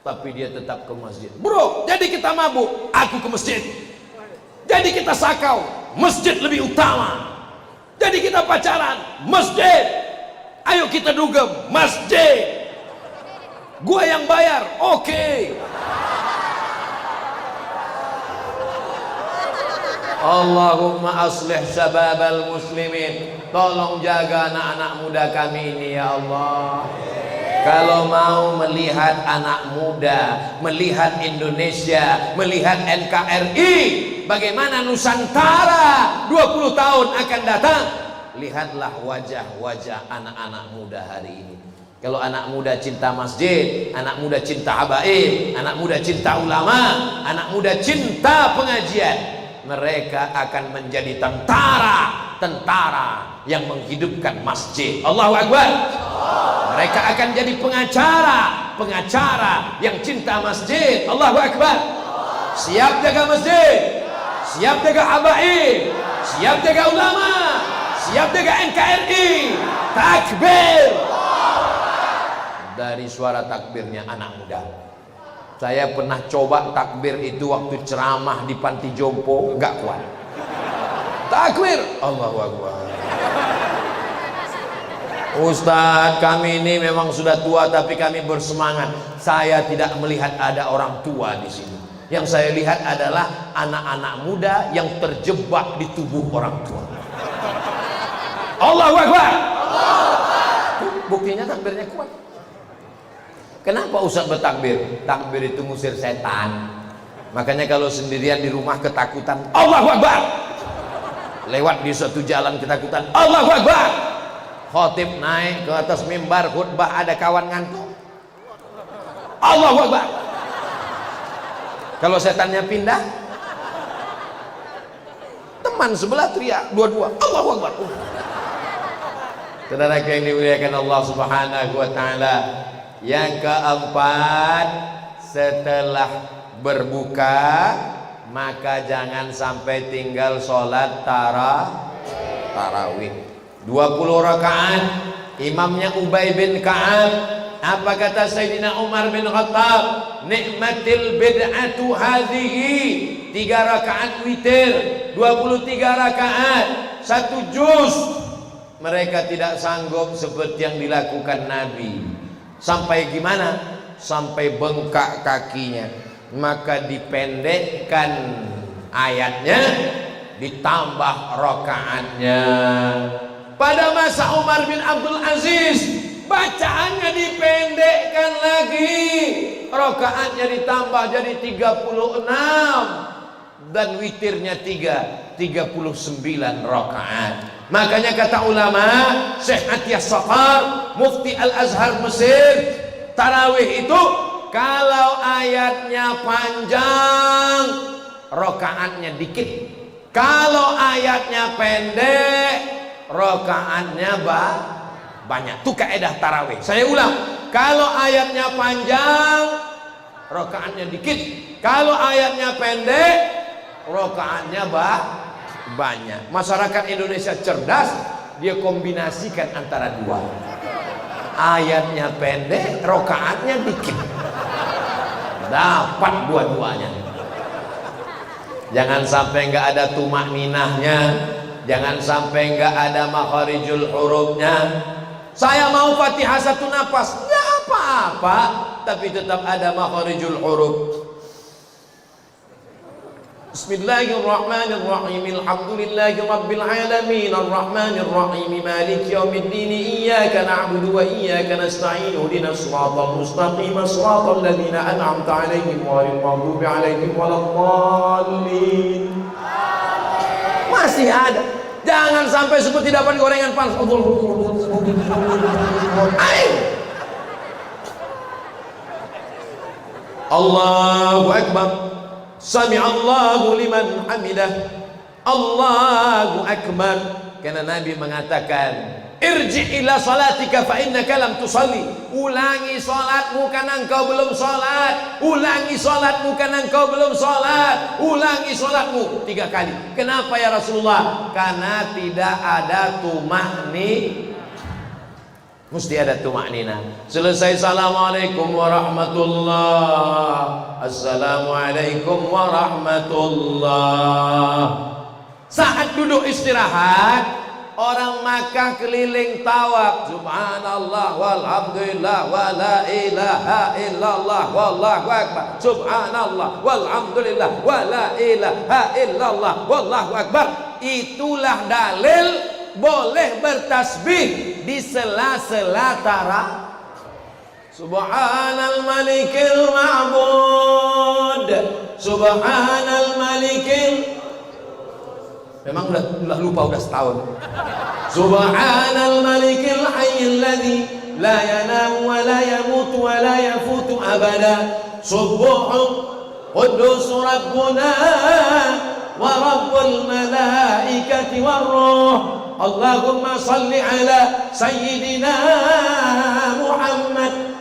tapi dia tetap ke masjid. Bro, jadi kita mabuk, aku ke masjid. Jadi kita sakau, masjid lebih utama. Jadi kita pacaran, masjid. Ayo kita dugem, masjid. Gua yang bayar, oke. Allahumma aslih syababal muslimin. Tolong jaga anak-anak muda kami ini ya Allah. Kalau mau melihat anak muda, melihat Indonesia, melihat NKRI, bagaimana Nusantara 20 tahun akan datang, lihatlah wajah-wajah anak-anak muda hari ini. Kalau anak muda cinta masjid, anak muda cinta habaib, anak muda cinta ulama, anak muda cinta pengajian, mereka akan menjadi tentara yang menghidupkan masjid. Allahu Akbar. Mereka akan jadi pengacara yang cinta masjid. Allahu Akbar. Siap jaga masjid, siap jaga habaib, siap jaga ulama, siap jaga NKRI. Takbir. Dari suara takbirnya anak muda. Saya pernah coba takbir itu waktu ceramah di panti jompo, enggak kuat. Takbir, Allahu Akbar. Ustadz, kami ini memang sudah tua tapi kami bersemangat. Saya tidak melihat ada orang tua di sini. Yang saya lihat adalah anak-anak muda yang terjebak di tubuh orang tua. Allahu Akbar. Buktinya takbirnya kuat. Kenapa Ustadz bertakbir? Takbir itu ngusir setan. Makanya kalau sendirian di rumah ketakutan, Allahu Akbar. Lewat di suatu jalan ketakutan, Allahu Akbar. Khotib naik ke atas mimbar khutbah, ada kawan ngantuk, Allahu Akbar. Kalau setannya pindah, teman sebelah teriak dua-dua, Allahu Akbar. Saudara yang dimuliakan Allah Subhanahu wa taala, yang keempat, setelah berbuka maka jangan sampai tinggal sholat tarawih 20 rakaat. Imamnya Ubay bin Ka'ab. Apa kata Sayyidina Umar bin Khattab? Nikmatil bid'atu hadhihi. 3 rakaat witir, 23 rakaat, 1 juz. Mereka tidak sanggup seperti yang dilakukan Nabi. Sampai gimana? Sampai bengkak kakinya. Maka dipendekkan ayatnya, ditambah rakaatnya. Pada masa Umar bin Abdul Aziz, bacaannya dipendekkan lagi, rakaatnya ditambah jadi 36, dan witirnya 39 rakaat. Makanya kata ulama, Syekh Atiyas Saqar, Mufti Al-Azhar Mesir, tarawih itu kalau ayatnya panjang, rakaatnya dikit. Kalau ayatnya pendek, rakaatnya banyak. Itu kaidah tarawih. Saya ulang, kalau ayatnya panjang, rakaatnya dikit. Kalau ayatnya pendek, rakaatnya banyak. Masyarakat Indonesia cerdas, dia kombinasikan antara dua. Ayatnya pendek, rakaatnya dikit. Dapat dua-duanya. Jangan sampai nggak ada tumak ninahnya, jangan sampai nggak ada makharijul hurufnya. Saya mau Fatihah satu nafas, nggak apa-apa, tapi tetap ada makharijul huruf. Bismillahirrahmanirrahim. Alhamdulillahi rabbil alamin, arrahmanir rahim, maliki yaumiddin, iyyaka na'budu wa iyyaka nasta'in, ihdinas siratal mustaqim, siratal ladzina an'amta 'alaihim ghairil maghdubi 'alaihim waladdallin. Masih ada. Jangan sampai seperti dapat gorengan panas. Allahu akbar. Sami'allahu liman hamidah. Allahu akbar. Karena Nabi mengatakan, irji ila salatika fa innaka lam tusalli. Ulangi salatmu karena engkau belum salat. Ulangi salatmu karena engkau belum salat. Ulangi salatmu 3 kali. Kenapa ya Rasulullah? Karena tidak ada tumakni. Mesti ada tumaknina. Selesai assalamualaikum warahmatullah, assalamualaikum warahmatullah. Saat duduk istirahat, orang Makkah keliling tawaf, subhanallah walhamdulillah wala ilaha illallah wallahu akbar, subhanallah walhamdulillah wala ilaha illallah wallahu akbar. Itulah dalil boleh bertasbih di sela-sela tarawih. Subhanal malikil ma'bud, subhanal malikil. Memang udah lupa, udah setahun. Subhanal malikil hayyil ladzi la yanamu wa la yamutu wa la yafutu abada. Subuhun quddus rabbuna wa rabbul malaikati war ruh. Allahumma salli ala sayyidina Muhammad.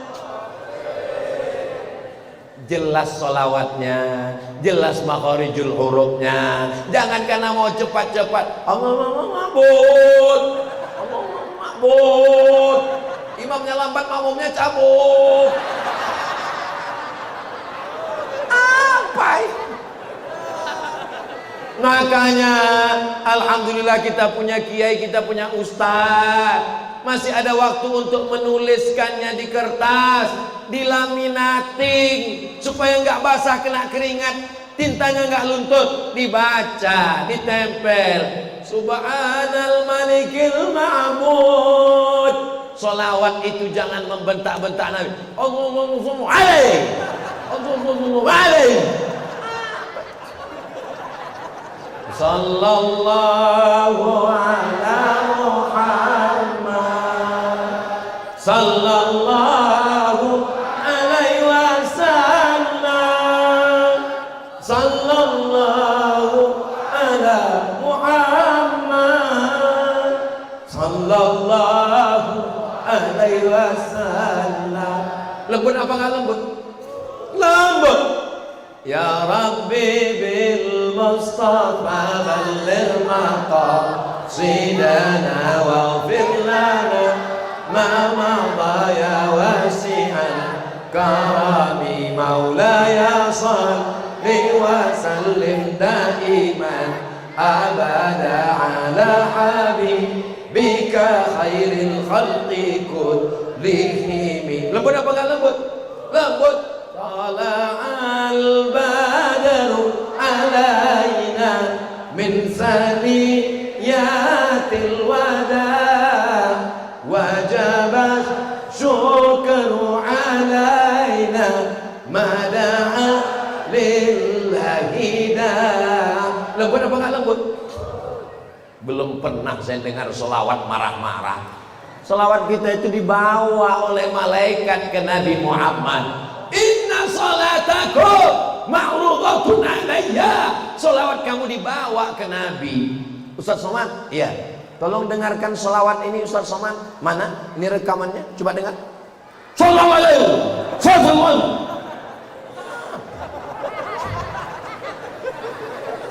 Jelas solawatnya, jelas makharijul hurufnya. Jangan karena mau cepat-cepat Allah mabut, imamnya lambat, makmumnya cabut. Apa ini? Makanya alhamdulillah kita punya kiai, kita punya ustaz. Masih ada waktu untuk menuliskannya di kertas, dilaminating supaya nggak basah kena keringat, tintanya nggak luntur, dibaca, ditempel. Subhanal malikil ma'bud. Solawat itu jangan membentak-bentak Nabi. Allahumma alaih, Allahumma alaih. Sallallahu ala Muhammad, sallallahu alaihi wasallam, sallallahu ala Muhammad, sallallahu alaihi wasallam. Lembut apa enggak lembut? Lembut. Ya Rabbi bil Mustafa balligh maqasidana waghfir lana ma madha ya wasi'al karami maulaya salli wa sallim daiman abada ala habibika khairil khalqi kullihim. Lembut apa enggak lembut? Lembut. Tala'al badru alaina min saniyatil wada wajaba syukru alaina mada'a lillahi da. Lembut apa enggak lembut? Belum pernah saya dengar selawat marah-marah. Selawat kita itu dibawa oleh malaikat ke Nabi Muhammad. Inna salatakum ma'rudatun alayya. Sholawat kamu dibawa ke Nabi. Ustaz Somad, iya, tolong dengarkan sholawat ini Ustaz Somad. Mana? Ini rekamannya, coba dengar. Sholawat.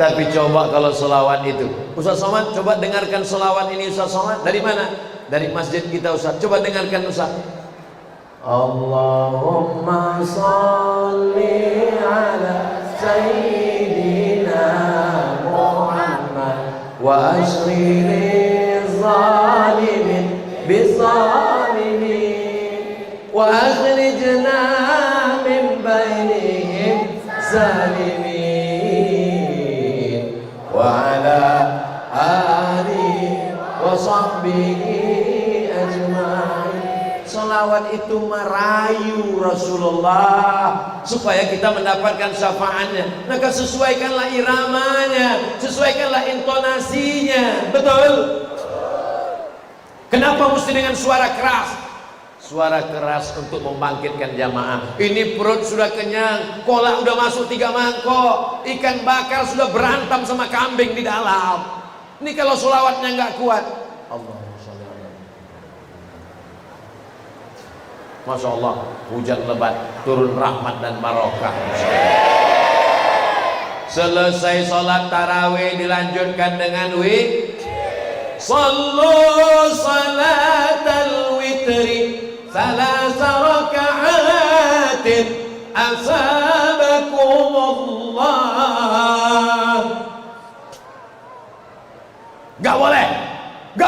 Tapi coba kalau sholawat itu, Ustaz Somad, coba dengarkan sholawat ini Ustaz Somad. Dari mana? Dari masjid kita Ustaz. Coba dengarkan Ustaz. Allahumma sholli ala sayyidina Muhammad wa ashri zalimin bizalimin wa akhrijna min bainihim zalimin wa ala alihi wa sahbihi ajma'in. Sholawat itu merayu Rasulullah supaya kita mendapatkan syafaatnya. Maka sesuaikanlah iramanya, sesuaikanlah intonasinya. Betul? Kenapa mesti dengan suara keras? Suara keras untuk membangkitkan jamaah. Ini perut sudah kenyang, kolak udah masuk 3 mangkok, ikan bakar sudah berantam sama kambing di dalam. Ini kalau sholawatnya nggak kuat, Allah. Masya Allah, hujan lebat, turun rahmat dan barokah. Selesai sholat tarawih dilanjutkan dengan Sallu salatal witri salasa raka'atin asabakumullah. Gak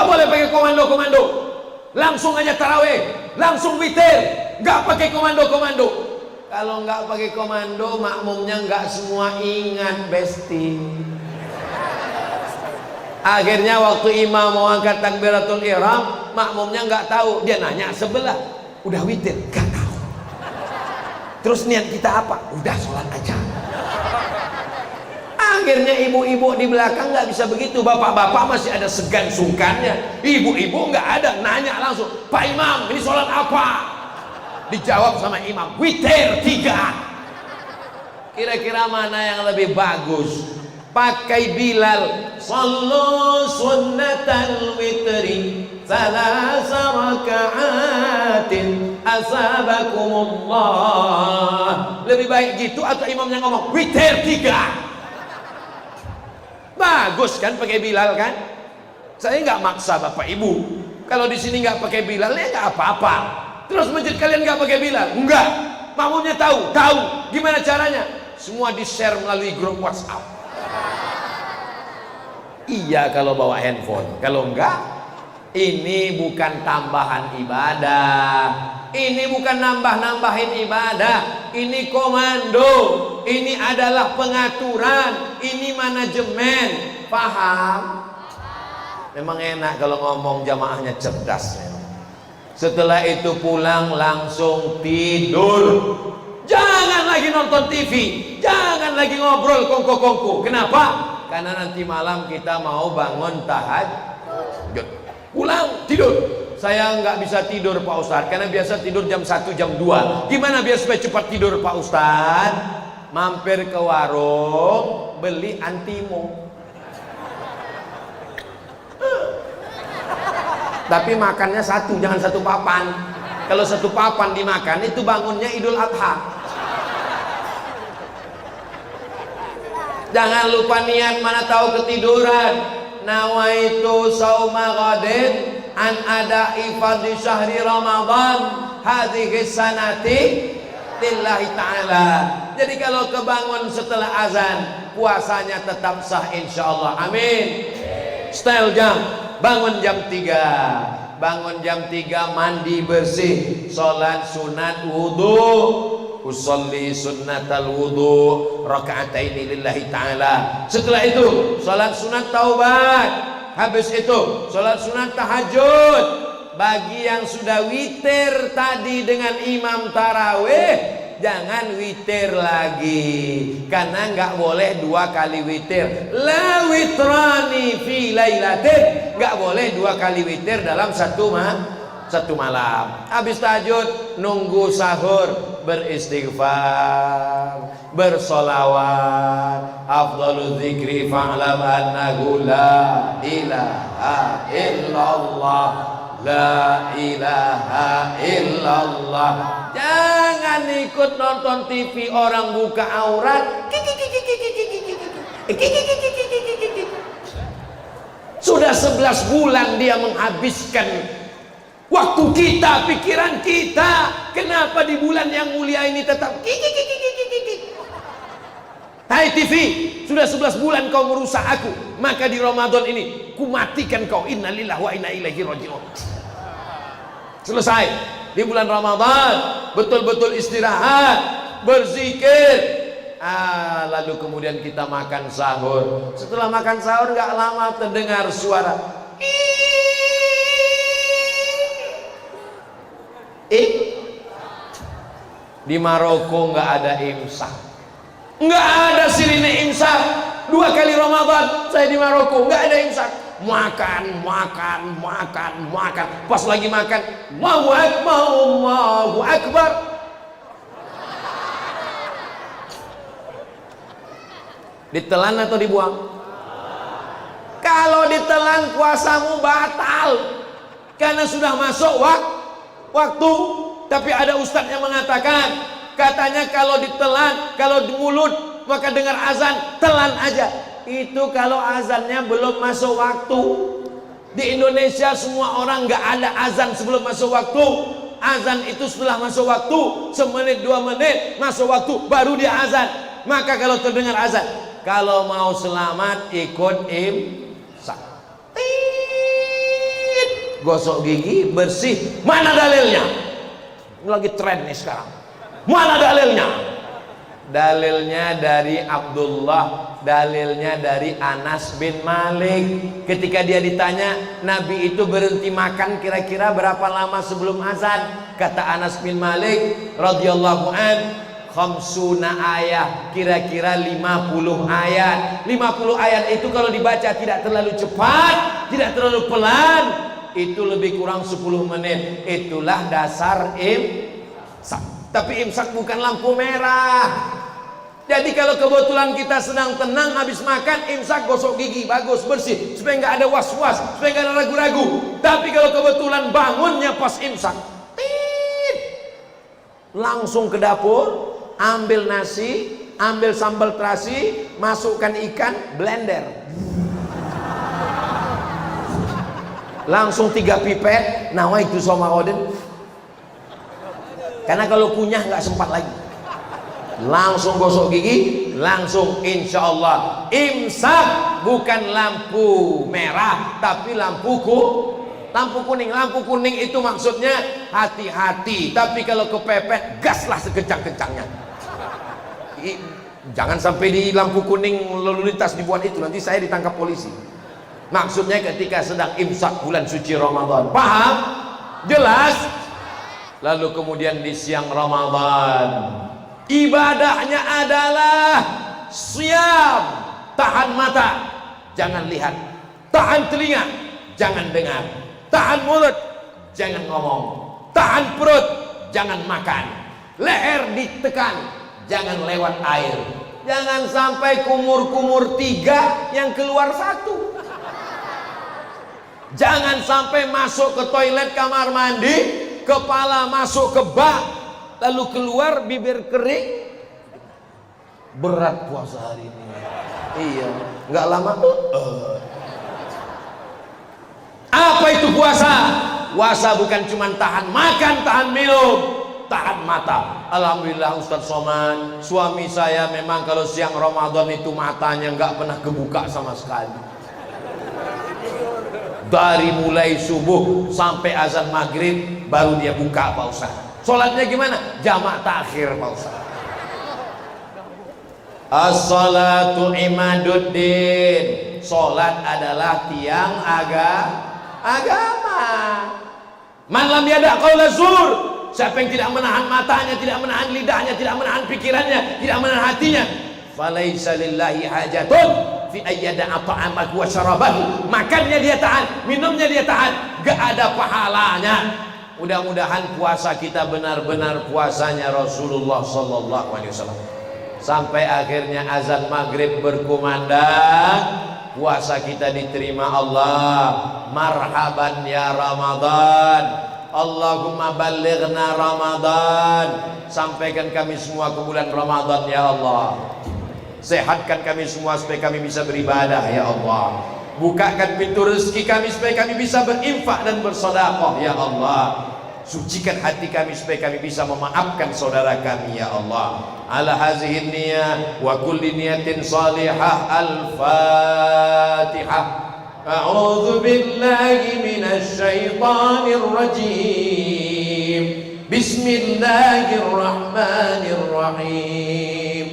boleh pakai komando-komando. Langsung aja tarawih, langsung witir, nggak pakai komando-komando. Kalau nggak pakai komando, makmumnya nggak semua ingat, besti. Akhirnya waktu imam mau angkat takbiratul ihram, makmumnya nggak tahu. Dia nanya sebelah, udah witir? Nggak tahu. Terus niat kita apa? Udah sholat aja. Akhirnya ibu-ibu di belakang nggak bisa begitu, bapak-bapak masih ada segan sungkannya, ibu-ibu nggak ada, nanya langsung, Pak Imam ini sholat apa? Dijawab sama imam, witir 3. Kira-kira mana yang lebih bagus? Pakai Bilal, sallu sunnatal witri salasa raka'atin asabakumullah. Lebih baik gitu atau imamnya ngomong witir 3? Bagus kan pakai Bilal kan? Saya nggak maksa bapak ibu. Kalau di sini nggak pakai Bilal ya nggak apa-apa. Terus masjid kalian nggak pakai Bilal? Enggak. Makmumnya tahu. Gimana caranya? Semua di share melalui grup WhatsApp. Iya kalau bawa handphone. Kalau enggak, ini bukan tambahan ibadah. Ini bukan nambah-nambahin ibadah. Ini komando. Ini adalah pengaturan. Ini manajemen. Paham? Memang enak kalau ngomong jamaahnya cerdas. Setelah itu pulang langsung tidur. Jangan lagi nonton TV. Jangan lagi ngobrol kongko-kongko. Kenapa? Karena nanti malam kita mau bangun tahajud. Pulang tidur. Saya nggak bisa tidur Pak Ustadz, karena biasa tidur jam 1, jam 2. Gimana biar supaya cepat tidur Pak Ustadz? Mampir ke warung, beli antimo. Tapi makannya 1, jangan 1 papan. Kalau 1 papan dimakan, itu bangunnya Idul Adha. Jangan lupa niat, mana tahu ketiduran. Nawaitu sauma ghadin an ada ifadhi syahri Ramadan hadhihi sanati lillahi ta'ala. Jadi kalau kebangun setelah azan, puasanya tetap sah insyaallah. Amin. Style jam, bangun jam 3. Bangun jam 3 mandi bersih, sholat sunat wudu. Usolli sunnatal wudu raka'ataini lillahi ta'ala. Setelah itu sholat sunat taubat. Habis itu sholat sunat tahajud. Bagi yang sudah witir tadi dengan imam tarawih, jangan witir lagi, karena nggak boleh 2 kali witir. La witrani fi lailatin, nggak boleh 2 kali witir dalam satu malam. Habis tahajud nunggu sahur. beristighfar, bersolawat. Afdhalu dzikri fa'lam annahu la ilaha illallah, la ilaha illallah. Jangan ikut nonton TV orang buka aurat. Sudah 11 bulan dia menghabiskan waktu kita, pikiran kita. Kenapa di bulan yang mulia ini tetap Hai TV, sudah 11 bulan kau merusak aku, maka di Ramadan ini ku matikan kau. Innalillahi wa inna ilaihi raji'un. Selesai di bulan Ramadan, betul-betul istirahat, berzikir. Lalu kemudian kita makan sahur. Setelah makan sahur gak lama terdengar suara di Maroko nggak ada imsak, nggak ada sirine imsak. 2 kali Ramadan saya di Maroko nggak ada imsak. Makan. Pas lagi makan, Allahu Akbar, Allahu Akbar. Ditelan atau dibuang? Kalau ditelan puasamu batal, karena sudah masuk waktu. Tapi ada ustadz yang mengatakan, katanya kalau ditelan, kalau di mulut maka dengar azan, telan aja. Itu kalau azannya belum masuk waktu. Di Indonesia semua orang nggak ada azan sebelum masuk waktu. Azan itu setelah masuk waktu, semenit 2 menit masuk waktu baru dia azan. Maka kalau terdengar azan, kalau mau selamat ikut imsak. Gosok gigi bersih. Mana dalilnya? Ini lagi tren nih sekarang. Mana dalilnya? Dalilnya dari Abdullah, dalilnya dari Anas bin Malik. Ketika dia ditanya, Nabi itu berhenti makan kira-kira berapa lama sebelum azan? Kata Anas bin Malik radhiyallahu an, khamsuna ayat, kira-kira 50 ayat. 50 ayat itu kalau dibaca tidak terlalu cepat, tidak terlalu pelan, itu lebih kurang 10 menit. Itulah dasar imsak. Tapi imsak bukan lampu merah. Jadi kalau kebetulan kita sedang tenang habis makan, imsak gosok gigi, bagus, bersih, supaya nggak ada was-was, supaya nggak ada ragu-ragu. Tapi kalau kebetulan bangunnya pas imsak, langsung ke dapur, ambil nasi, ambil sambal terasi, masukkan ikan, blender, langsung 3 pipet, nawaitu Ramadan. Karena kalau kunyah nggak sempat lagi, langsung gosok gigi, langsung insya Allah imsak. Bukan lampu merah, tapi lampu kuning. Lampu kuning itu maksudnya hati-hati, tapi kalau kepepet gaslah sekencang-kencangnya. Jangan sampai di lampu kuning lalu lintas dibuat itu, nanti saya ditangkap polisi. Maksudnya ketika sedang imsak bulan suci Ramadan. Paham? Jelas? Lalu kemudian di siang Ramadan, ibadahnya adalah siam, tahan mata, jangan lihat, tahan telinga, jangan dengar, tahan mulut, jangan ngomong, tahan perut, jangan makan, leher ditekan, jangan lewat air, jangan sampai kumur-kumur 3 yang keluar 1. Jangan sampai masuk ke toilet kamar mandi, kepala masuk ke bak, lalu keluar bibir kering. Berat puasa hari ini. Iya, nggak lama. Apa itu puasa? Puasa bukan cuma tahan makan, tahan minum, tahan mata. Alhamdulillah Ustadz Somad, suami saya memang kalau siang Ramadan itu matanya nggak pernah kebuka sama sekali. Dari mulai subuh sampai azan maghrib baru dia buka, Pak Ustaz. Sholatnya gimana? Jamak takhir, Pak Ustaz. As-salatu imaduddin. Sholat adalah tiang agama. Man lam yada' qaula zur. Siapa yang tidak menahan matanya, tidak menahan lidahnya, tidak menahan pikirannya, tidak menahan hatinya, falaisa lillahi hajatun fi ayyada'a ta'amahu wa syarabahu. Makannya dia tahan, minumnya dia tahan, gak ada pahalanya Mudah-mudahan puasa kita benar-benar puasanya Rasulullah sallallahu alaihi wasallam. Sampai akhirnya azan maghrib berkumandang, puasa kita diterima Allah. Marhaban ya Ramadan, Allahumma ballighna Ramadan. Sampaikan kami semua ke bulan Ramadan ya Allah. Sehatkan kami semua supaya kami bisa beribadah ya Allah. Bukakan pintu rezeki kami supaya kami bisa berinfak dan bersedekah ya Allah. Sucikan hati kami supaya kami bisa memaafkan saudara kami ya Allah. Ala hazihi niyah wa kulli niyatin salihah. Al-Fatihah. A'udzu billahi minasy syaithanir rajim. Bismillahirrahmanirrahim.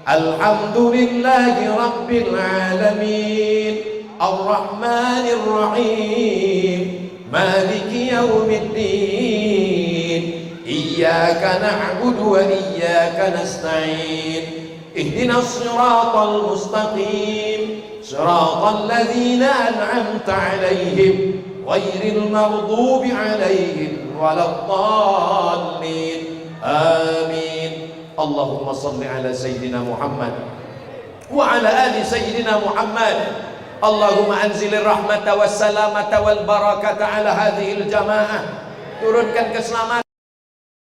Alhamdulillahi rabbil alamin. Ar-Rahmanir Rahim. Maliki yaumiddin. Iyyaka na'budu wa iyyaka nasta'in. Ihdinas siratal mustaqim. Siratal ladzina an'amta 'alaihim ghairil maghdubi 'alaihim waladdallin. Amin. Allahumma shalli ala sayyidina Muhammad wa ala ali sayyidina Muhammad. Allahumma anzilir rahmata was salamata wal barakata ala hadhil jamaah. Turunkan keselamatan